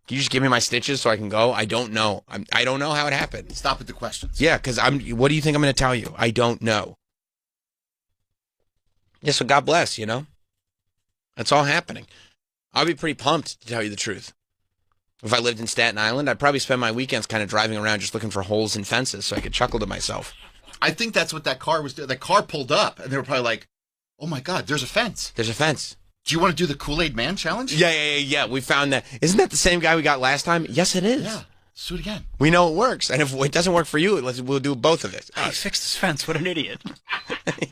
you just give me my stitches so I can go? I don't know. I don't know how it happened. Stop with the questions. Yeah, because what do you think I'm going to tell you? I don't know. Yeah, so God bless, you know? That's all happening. I'll be pretty pumped, to tell you the truth. If I lived in Staten Island, I'd probably spend my weekends kind of driving around just looking for holes in fences so I could chuckle to myself. I think that's what that car was doing. That car pulled up, and they were probably like, oh my God, there's a fence. There's a fence. Do you want to do the Kool-Aid Man Challenge? Yeah. We found that. Isn't that the same guy we got last time? Yes, it is. Yeah. Let's do it again. We know it works. And if it doesn't work for you, we'll do both of it. Oh, he fixed his fence. What an idiot.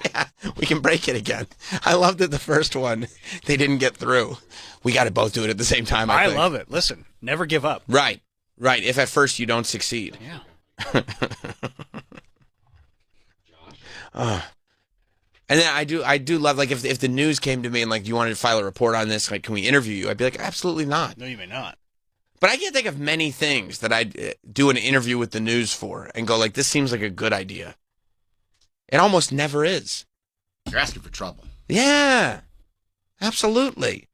Yeah, we can break it again. I love that the first one, they didn't get through. We got to both do it at the same time, I think. love it. Listen, never give up. Right. If at first you don't succeed. Yeah. And then I do love, like, if the news came to me and, like, you wanted to file a report on this, like, can we interview you? I'd be like, absolutely not. No, you may not. But I can't think of many things that I'd do an interview with the news for and go, like, this seems like a good idea. It almost never is. You're asking for trouble. Yeah, absolutely.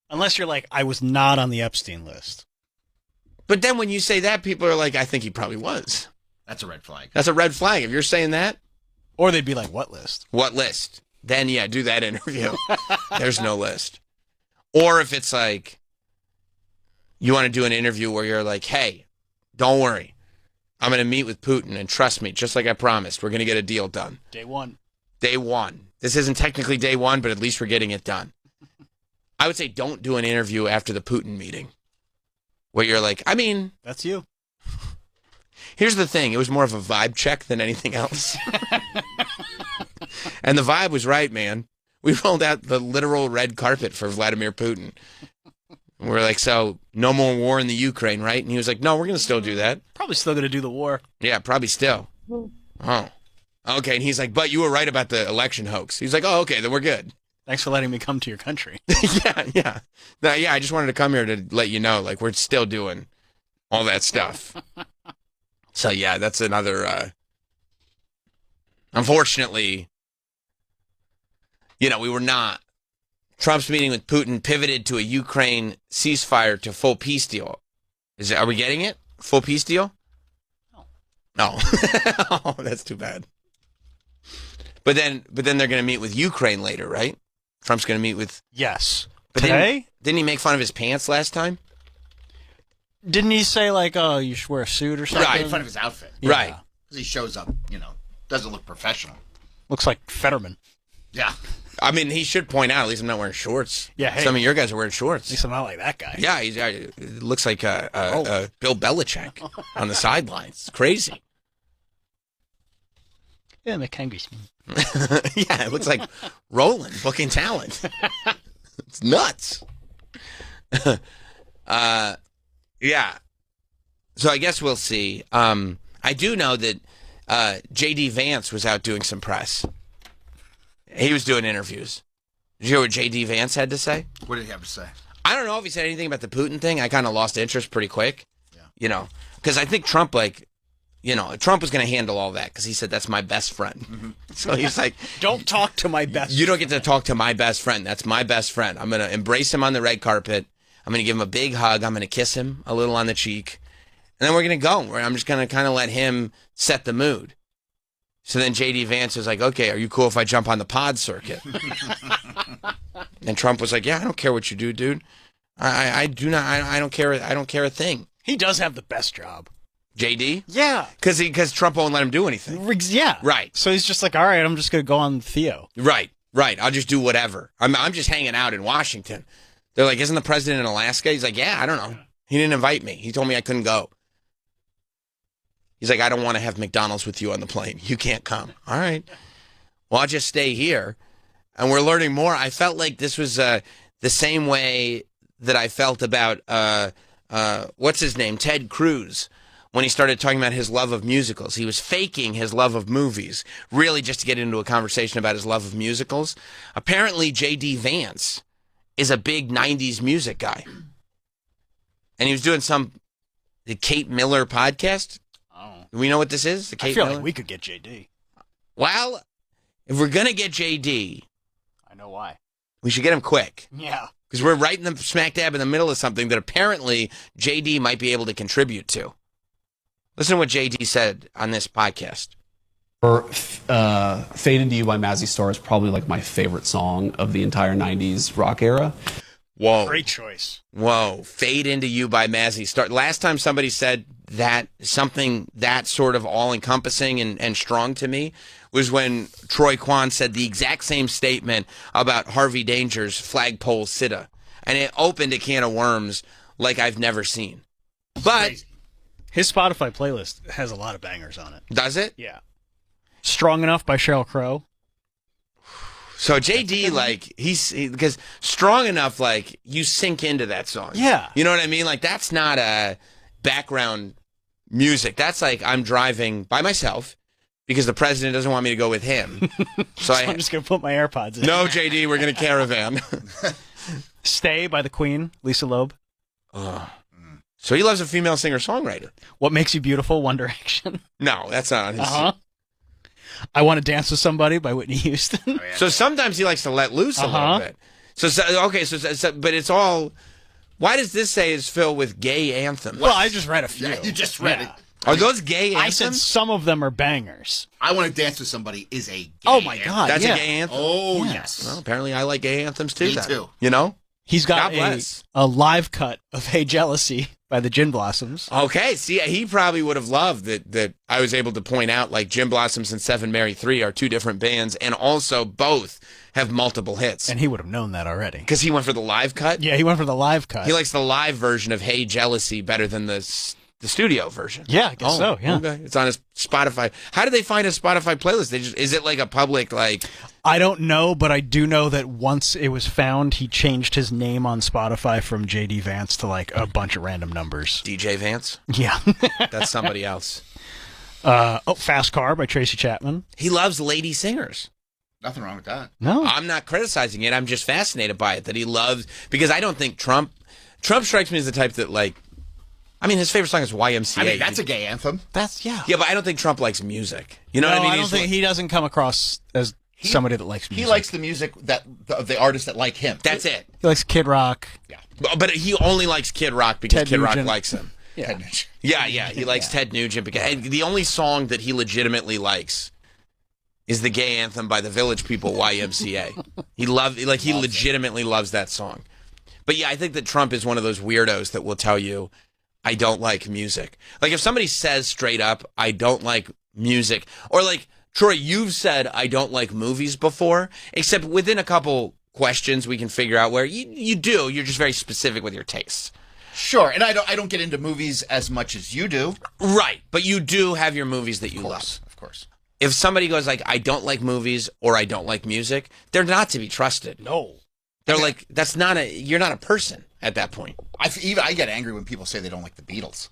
Unless you're like, I was not on the Epstein list. But then when you say that, people are like, I think he probably was. That's a red flag. That's a red flag. If you're saying that. Or they'd be like, what list? What list? Then, yeah, do that interview. There's no list. Or if it's like, you want to do an interview where you're like, hey, don't worry. I'm going to meet with Putin, and trust me, just like I promised, we're going to get a deal done. Day one. Day one. This isn't technically day one, but at least we're getting it done. I would say don't do an interview after the Putin meeting where you're like, I mean. That's you. Here's the thing. It was more of a vibe check than anything else. And the vibe was right, man. We rolled out the literal red carpet for Vladimir Putin. And we're like, so no more war in the Ukraine, right? And he was like, no, we're going to still do that. Probably still going to do the war. Yeah, probably still. Oh. Okay, and he's like, but you were right about the election hoax. He's like, oh, okay, then we're good. Thanks for letting me come to your country. Yeah. No, yeah, I just wanted to come here to let you know, like, we're still doing all that stuff. So, yeah, that's another, unfortunately, you know, we were not. Trump's meeting with Putin pivoted to a Ukraine ceasefire to full peace deal. Are we getting it? Full peace deal? No. Oh, that's too bad. But then they're going to meet with Ukraine later, right? Trump's going to meet with... Yes. But today? Didn't he make fun of his pants last time? Didn't he say, like, oh, you should wear a suit or something? Right, in front of his outfit. Yeah. Right. Because he shows up, doesn't look professional. Looks like Fetterman. Yeah. I mean, he should point out, at least I'm not wearing shorts. Yeah, hey. Some of your guys are wearing shorts. At least I'm not like that guy. Yeah, it looks like Bill Belichick on the sidelines. It's crazy. Yeah, I'm a congressman. Yeah, it looks like Roland booking talent. It's nuts. Yeah. So I guess we'll see. I do know that J.D. Vance was out doing some press. He was doing interviews. Did you hear what J.D. Vance had to say? What did he have to say? I don't know if he said anything about the Putin thing. I kind of lost interest pretty quick. Yeah. Because I think Trump, Trump was going to handle all that because he said, that's my best friend. Mm-hmm. So he's like, don't talk to my best friend. You don't get to talk to my best friend. That's my best friend. I'm going to embrace him on the red carpet. I'm going to give him a big hug. I'm going to kiss him a little on the cheek. And then we're going to go. I'm just going to kind of let him set the mood. So then J.D. Vance was like, okay, are you cool if I jump on the pod circuit? And Trump was like, yeah, I don't care what you do, dude. I don't care. I don't care a thing. He does have the best job. JD? Yeah. Because Trump won't let him do anything. Yeah. Right. So he's just like, all right, I'm just going to go on Theo. Right. I'll just do whatever. I'm just hanging out in Washington. They're like, isn't the president in Alaska? He's like, yeah, I don't know. He didn't invite me. He told me I couldn't go. He's like, I don't want to have McDonald's with you on the plane. You can't come. All right. Well, I'll just stay here. And we're learning more. I felt like this was the same way that I felt about, what's his name? Ted Cruz. When he started talking about his love of musicals. He was faking his love of movies, really just to get into a conversation about his love of musicals. Apparently, J.D. Vance is a big 90s music guy. And he was doing the Kate Miller podcast. Oh. Do we know what this is? The Kate I feel Miller? like we could get J.D. Well, if we're going to get J.D. I know why. We should get him quick. Yeah. Because we're right in the smack dab in the middle of something that apparently J.D. might be able to contribute to. Listen to what JD said on this podcast. Fade Into You by Mazzy Star is probably like my favorite song of the entire 90s rock era. Whoa. Great choice. Whoa. Fade Into You by Mazzy Star. Last time somebody said that, something that sort of all-encompassing and strong to me, was when Troy Kwan said the exact same statement about Harvey Danger's Flagpole Sitta. And it opened a can of worms like I've never seen. But... Crazy. His Spotify playlist has a lot of bangers on it. Does it? Yeah. Strong Enough by Sheryl Crow. So JD, because Strong Enough, you sink into that song. Yeah. You know what I mean? That's not a background music. That's I'm driving by myself because the president doesn't want me to go with him. So I'm just going to put my AirPods in. No, JD, we're going to caravan. Stay by the Queen, Lisa Loeb. Oh. So he loves a female singer-songwriter. What Makes You Beautiful, One Direction. No, that's not on his. I Want to Dance with Somebody by Whitney Houston. So sometimes he likes to let loose a little bit. But it's all. Why does this say is filled with gay anthems? Well, I just read a few. Yeah, you just read it. Are those gay anthems? I said some of them are bangers. I Want to Dance with Somebody is a gay Oh, my God. That's yeah. a gay anthem? Oh, yes. Well, apparently I like gay anthems too. Me too. You know? He's got God bless. a live cut of Hey Jealousy by the Gin Blossoms. Okay, see, he probably would have loved that I was able to point out, like, Gin Blossoms and Seven Mary 3 are two different bands, and also both have multiple hits. And he would have known that already. Because he went for the live cut? Yeah, he went for the live cut. He likes the live version of Hey Jealousy better than the studio version. Yeah, I guess so, yeah. Okay. It's on his Spotify. How do they find a Spotify playlist? Is it like a public, like... I don't know, but I do know that once it was found, he changed his name on Spotify from J.D. Vance to like a bunch of random numbers. DJ Vance? Yeah. That's somebody else. Fast Car by Tracy Chapman. He loves lady singers. Nothing wrong with that. No. I'm not criticizing it. I'm just fascinated by it, that he loves... Because I don't think Trump strikes me as the type that, like... I mean, his favorite song is YMCA. I mean, that's a gay anthem. Yeah, but I don't think Trump likes music. You know what I mean? I don't think he doesn't come across as somebody that likes music. He likes the music of the artists that like him. That's it. He likes Kid Rock. Yeah. But he only likes Kid Rock because Ted Kid Rock Nugent. likes him. Yeah. Ted Nugent. Yeah. He likes Ted Nugent. And the only song that he legitimately likes is the gay anthem by the Village People, YMCA. He legitimately loves that song. But yeah, I think that Trump is one of those weirdos that will tell you, I don't like music. Like, if somebody says straight up, I don't like music, or like, Troy, you've said I don't like movies before, except within a couple questions we can figure out where you do. You're just very specific with your tastes. Sure, and I don't get into movies as much as you do. Right, but you do have your movies that you love. Of course. If somebody goes like, I don't like movies or I don't like music, they're not to be trusted. No. They're like, you're not a person at that point. I get angry when people say they don't like the Beatles.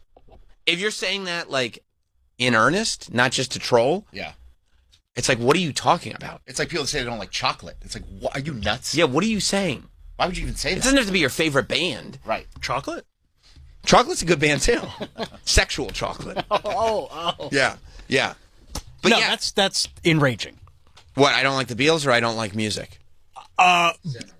If you're saying that, like, in earnest, not just to troll, yeah, it's like, what are you talking about? It's like people that say they don't like chocolate. It's like, what, are you nuts? Yeah, what are you saying? Why would you even say that? It doesn't have to be your favorite band. Right. Chocolate? Chocolate's a good band, too. Sexual chocolate. Oh. Yeah. But no, yeah. that's enraging. What, I don't like the Beatles or I don't like music?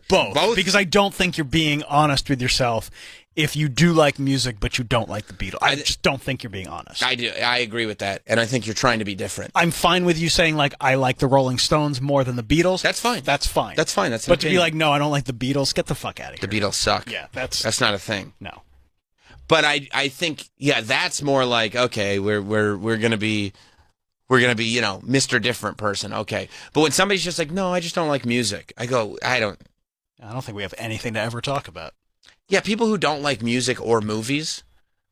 Both. Because I don't think you're being honest with yourself if you do like music but you don't like the Beatles. I just don't think you're being honest. I do. I agree with that, and I think you're trying to be different. I'm fine with you saying, like, I like the Rolling Stones more than the Beatles. That's fine. That's fine. That's fine. That's but to be like, no, I don't like the Beatles, get the fuck out of here. The Beatles suck. Yeah, that's not a thing. No. But I think, yeah, that's more like, okay, we're gonna be, you know, Mr. Different person, okay. But when somebody's just like, no, I just don't like music, I go, I don't think we have anything to ever talk about. Yeah, people who don't like music or movies,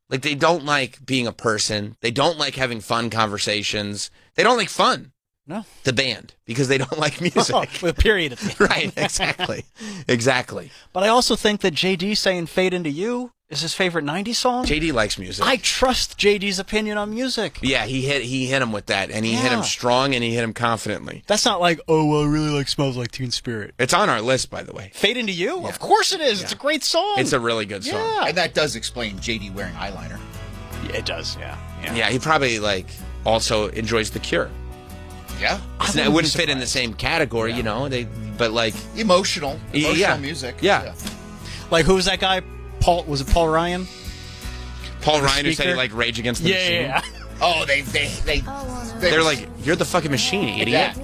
like, they don't like being a person, they don't like having fun conversations, they don't like fun. No. The band, because they don't like music. With a period at the end. Right, exactly. Exactly. But I also think that JD saying Fade Into You is his favorite 90s song. JD likes music. I trust JD's opinion on music. Yeah, he hit him with that, and he hit him strong, and he hit him confidently. That's not like, oh, well, I really like Smells Like Teen Spirit. It's on our list, by the way. Fade Into You? Yeah. Of course it is. Yeah. It's a great song. It's a really good song. Yeah. And that does explain JD wearing eyeliner. Yeah, it does, yeah. Yeah, he probably, like, also enjoys The Cure. Yeah. It wouldn't fit in the same category, you know, but like... Emotional music. Yeah. Like, who was that guy? Was it Paul Ryan? Paul Ryan who said he liked Rage Against the Machine? Yeah. Oh, they're like, you're the fucking machine, idiot.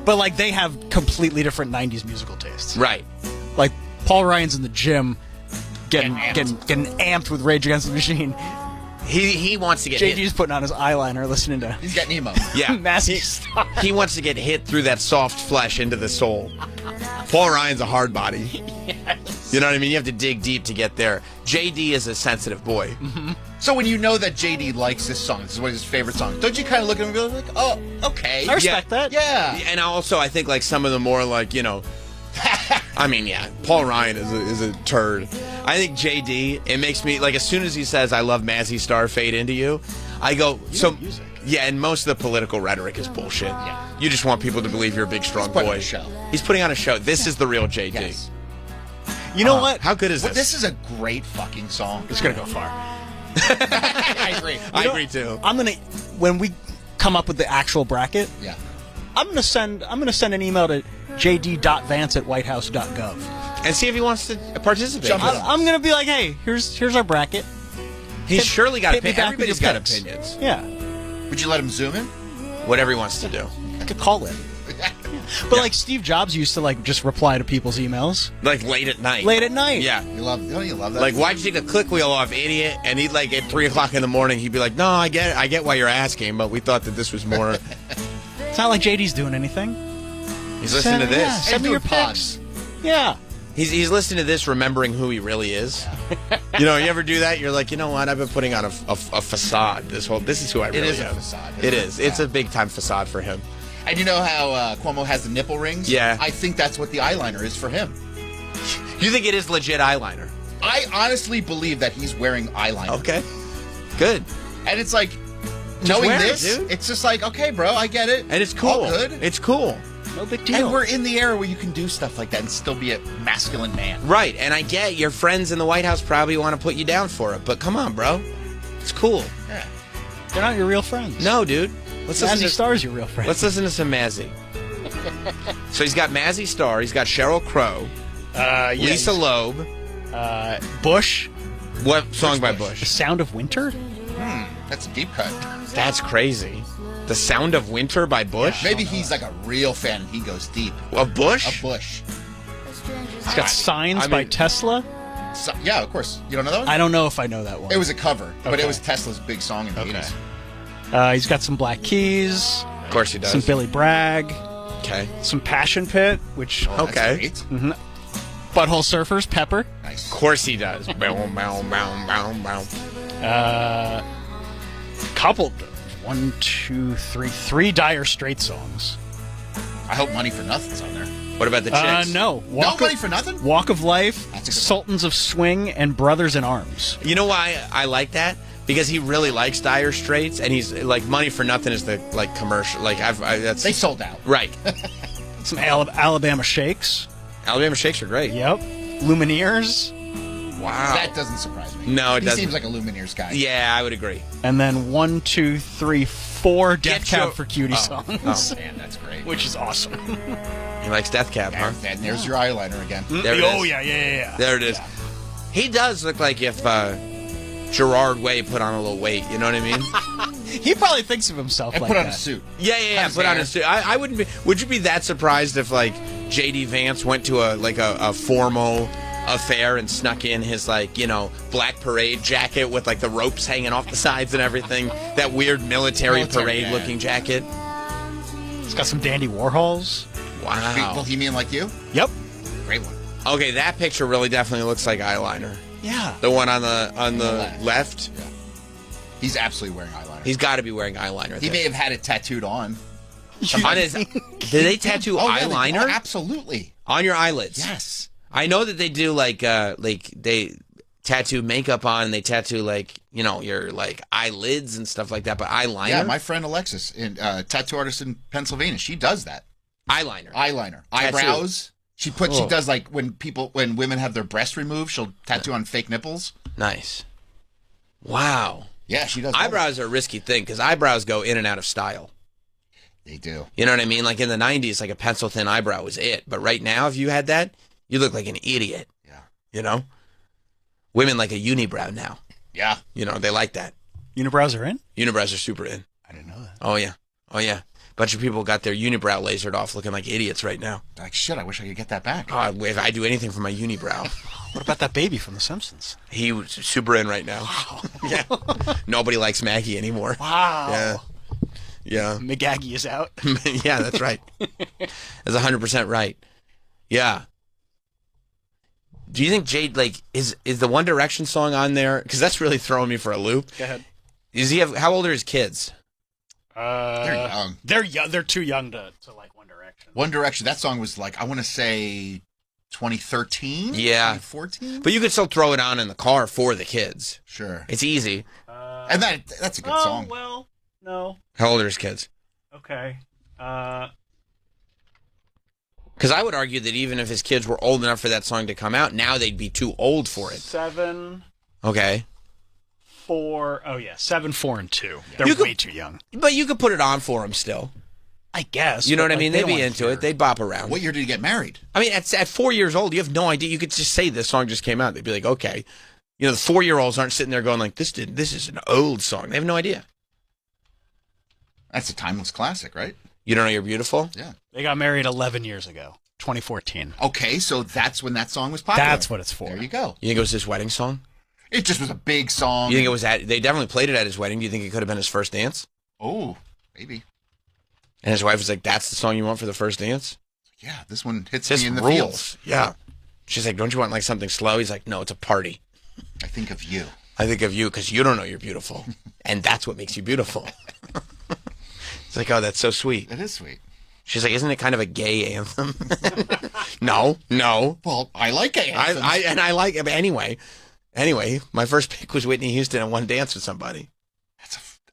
But, like, they have completely different 90s musical tastes. Right. Like, Paul Ryan's in the gym getting amped with Rage Against the Machine. He wants to get JD's hit. putting on his eyeliner listening to... He's getting emo. Yeah. Massive stuff. He wants to get hit through that soft flesh into the soul. Paul Ryan's a hard body. Yes. You know what I mean? You have to dig deep to get there. JD is a sensitive boy. Mm-hmm. So when you know that JD likes this song, this is one of his favorite songs, don't you kind of look at him and be like, oh, okay. I respect that. Yeah. And also, I think, like, some of the more, like, you know... I mean, yeah, Paul Ryan is a turd. I think JD, it makes me, like, as soon as he says, I love Mazzy Star, Fade Into You, I go, music. Yeah, and most of the political rhetoric is bullshit. Yeah. You just want people to believe you're a big, strong boy. He's putting on a show. He's putting on a show. This is the real JD. Yes. You know what? How good is this? This is a great fucking song. It's going to go far. I agree. I agree, too. I'm going to, when we come up with the actual bracket, I'm gonna send an email to jd.vance@whitehouse.gov and see if he wants to participate. I'm gonna be like, hey, here's our bracket. He's surely got opinions. back with Everybody's your got picks. opinions. Yeah. Would you let him zoom in? Whatever he wants to do. I could call it. But like Steve Jobs used to like just reply to people's emails. Like late at night. Late at night. Yeah. Don't you love that? Like, why'd you take the click wheel off, idiot? And he'd like at 3 o'clock in the morning, he'd be like, no, I get why you're asking, but we thought that this was more. It's not like JD's doing anything. He's listening to this. Yeah, send me your picks. Yeah. He's listening to this, remembering who he really is. You know, you ever do that? You're like, you know what? I've been putting on a facade. This is who I really am. It is a facade. It is. It's a big time facade for him. And you know how Cuomo has the nipple rings? Yeah. I think that's what the eyeliner is for him. You think it is legit eyeliner? I honestly believe that he's wearing eyeliner. Okay. Good. And it's like, Just knowing wear it, this, dude. it's just like, okay, bro, I get it. And it's cool. All good. It's cool. No big deal. And we're in the era where you can do stuff like that and still be a masculine man. Right. And I get your friends in the White House probably want to put you down for it, but come on, bro. It's cool. Yeah. They're not your real friends. No, dude. Mazzy Star's your real friend. Let's listen to some Mazzy. So he's got Mazzy Star. He's got Sheryl Crow. Lisa Loeb. Bush. What song by Bush? The Sound of Winter? That's a deep cut. That's crazy. The Sound of Winter by Bush? Maybe he's like a real fan and he goes deep. Of Bush? A Bush. He's got Signs by Tesla. So, yeah, of course. You don't know that one? I don't know if I know that one. It was a cover, but Okay. it was Tesla's big song in the 80s. He's got some Black Keys. Of course he does. Some Billy Bragg. Okay. Some Passion Pit, which... Okay. Mhm. Butthole Surfers, Pepper. Nice. Of course he does. Bow, bow, bow, bow, bow. Couple... 1, 2, 3... 3 Dire Straits songs. I hope Money for Nothing's on there. What about the chicks? No. Money for Nothing? Walk of Life, That's a good Sultans of Swing, and Brothers in Arms. You know why I like that? Because he really likes Dire Straits, and he's like, Money for Nothing is the like commercial. Like that's They sold out. right. Some Alabama Shakes. Alabama Shakes are great. Yep. Lumineers. Wow. That doesn't surprise me. No, it he doesn't. seems like a Lumineers guy. Yeah, I would agree. And then 1, 2, 3, 4 Death Cab your- for Cutie songs. Oh, man, that's great. Which is awesome. He likes Death Cab, huh? And there's your eyeliner again. There it Oh, is. yeah. There it is. He does look like if Gerard Way put on a little weight. You know what I mean? He probably thinks of himself And like put on that. a suit. Yeah. his Put on hair. a suit. I wouldn't be. Would you be that surprised if like JD Vance went to a formal affair and snuck in his black parade jacket with like the ropes hanging off the sides and everything? That weird military parade looking jacket. It's got some Dandy Warhols. Wow. Bohemian Like You? Yep. Great one. Okay, that picture really definitely looks like eyeliner. Yeah. The one on the left. Yeah. He's absolutely wearing eyeliner. He's got to be wearing eyeliner. He may have had it tattooed on. On his, did they tattoo eyeliner? Absolutely. On your eyelids? Yes. I know that they do like they tattoo makeup on and they tattoo your eyelids and stuff like that, but eyeliner? Yeah, my friend Alexis, tattoo artist in Pennsylvania, she does that. Eyeliner. Tattoo. Eyebrows. She does like when women have their breasts removed, she'll tattoo on fake nipples. Nice. Wow. Yeah, she does. Eyebrows are a risky thing because eyebrows go in and out of style. They do. You know what I mean? Like in the 90s, like a pencil thin eyebrow was it. But right now, if you had that, you look like an idiot. Yeah. You know? Women like a unibrow now. Yeah. You know, they like that. Unibrows are in? Unibrows are super in. I didn't know that. Oh, yeah. Oh, yeah. Bunch of people got their unibrow lasered off looking like idiots right now. Like, shit, I wish I could get that back. If I do anything for my unibrow. What about that baby from The Simpsons? He was super in right now. Wow. Yeah. Nobody likes Maggie anymore. Wow. Yeah. Yeah. McGaggy is out. Yeah, that's right. That's 100% right. Yeah. Do you think Jade, is the One Direction song on there? Because that's really throwing me for a loop. Go ahead. How old are his kids? They're young. They're young. They're too young to like One Direction. One Direction, that song was I want to say 2013? Yeah. 2014? But you could still throw it on in the car for the kids. Sure. It's easy. And that's a good song. Well, no. How old are his kids? Okay. Because I would argue that even if his kids were old enough for that song to come out, now they'd be too old for it. 7, Okay. 4. Oh, yeah. 7, 4, and 2. They're way too young. But you could put it on for him still. I guess. You know what I like, mean? They'd be into it. They'd bop around. What year did you get married? I mean, at 4 years old, you have no idea. You could just say this song just came out. They'd be like, okay. You know, the 4-year-olds aren't sitting there going like, this is an old song. They have no idea. That's a timeless classic, right? You don't know you're beautiful? Yeah. They got married 11 years ago, 2014. Okay, so that's when that song was popular. That's what it's for. There you go. You think it was his wedding song? It just was a big song. You think it was they definitely played it at his wedding. Do you think it could have been his first dance? Oh, maybe. And his wife was like, that's the song you want for the first dance? Yeah, this one hits me in the rules. feels. Yeah. She's like, don't you want like something slow? He's like, no, it's a party. I think of you. I think of you because you don't know you're beautiful. And that's what makes you beautiful. It's like, oh, that's so sweet. It is sweet. She's like, isn't it kind of a gay anthem? No. Well, I like gay anthems. I like it. But anyway, my first pick was Whitney Houston and One Dance with Somebody.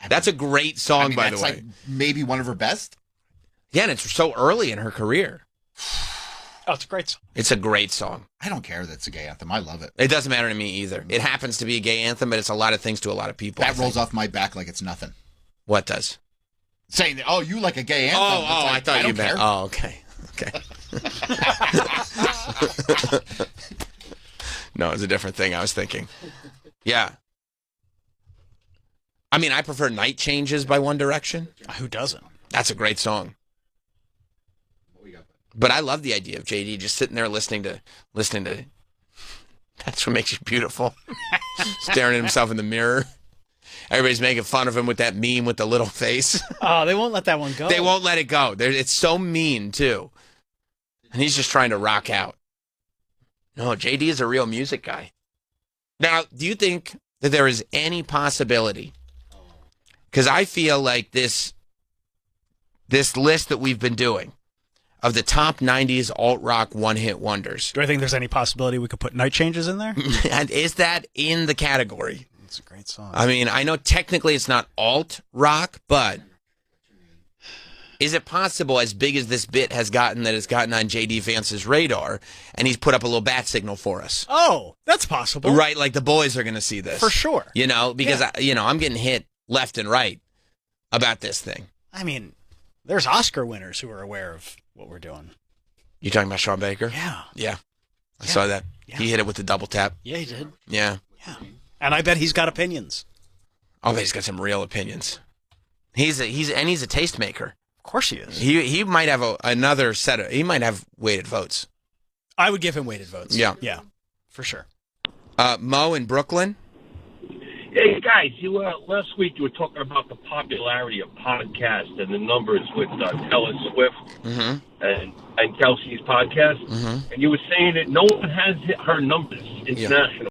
That's a great song, by the way. Like maybe one of her best. Yeah, and it's so early in her career. Oh, it's a great song. It's a great song. I don't care that it's a gay anthem. I love it. It doesn't matter to me either. It happens to be a gay anthem, but it's a lot of things to a lot of people. That rolls off my back like it's nothing. What does? Saying that, oh, you like a gay anthem. I thought you meant. Oh, okay. No, it's a different thing I was thinking. Yeah. I mean, I prefer Night Changes by One Direction. Who doesn't? That's a great song. But I love the idea of JD just sitting there listening to. That's what makes you beautiful. Staring at himself in the mirror. Everybody's making fun of him with that meme with the little face. Oh, they won't let that one go. They won't let it go. It's so mean, too. And he's just trying to rock out. No, JD is a real music guy. Now, do you think that there is any possibility? Because I feel like this list that we've been doing of the top 90s alt-rock one-hit wonders. Do I think there's any possibility we could put Night Changes in there? And is that in the category? It's a great song. I mean, I know technically it's not alt-rock, but is it possible, as big as this bit has gotten, that it's gotten on J.D. Vance's radar, and he's put up a little bat signal for us? Oh, that's possible. Right, like the boys are going to see this. For sure. You know, because, I'm getting hit left and right about this thing. I mean, there's Oscar winners who are aware of what we're doing. You talking about Sean Baker? Yeah. Yeah. I saw that. Yeah. He hit it with the double tap. Yeah, he did. Yeah. Yeah. And I bet he's got opinions. Oh, he's got some real opinions. He's a tastemaker. Of course he is. He might have another set of, he might have weighted votes. I would give him weighted votes. Yeah. Yeah. For sure. Mo in Brooklyn. Hey guys, last week you were talking about the popularity of podcasts and the numbers with Taylor Swift and Kelsey's podcast, and you were saying that no one has hit her numbers international.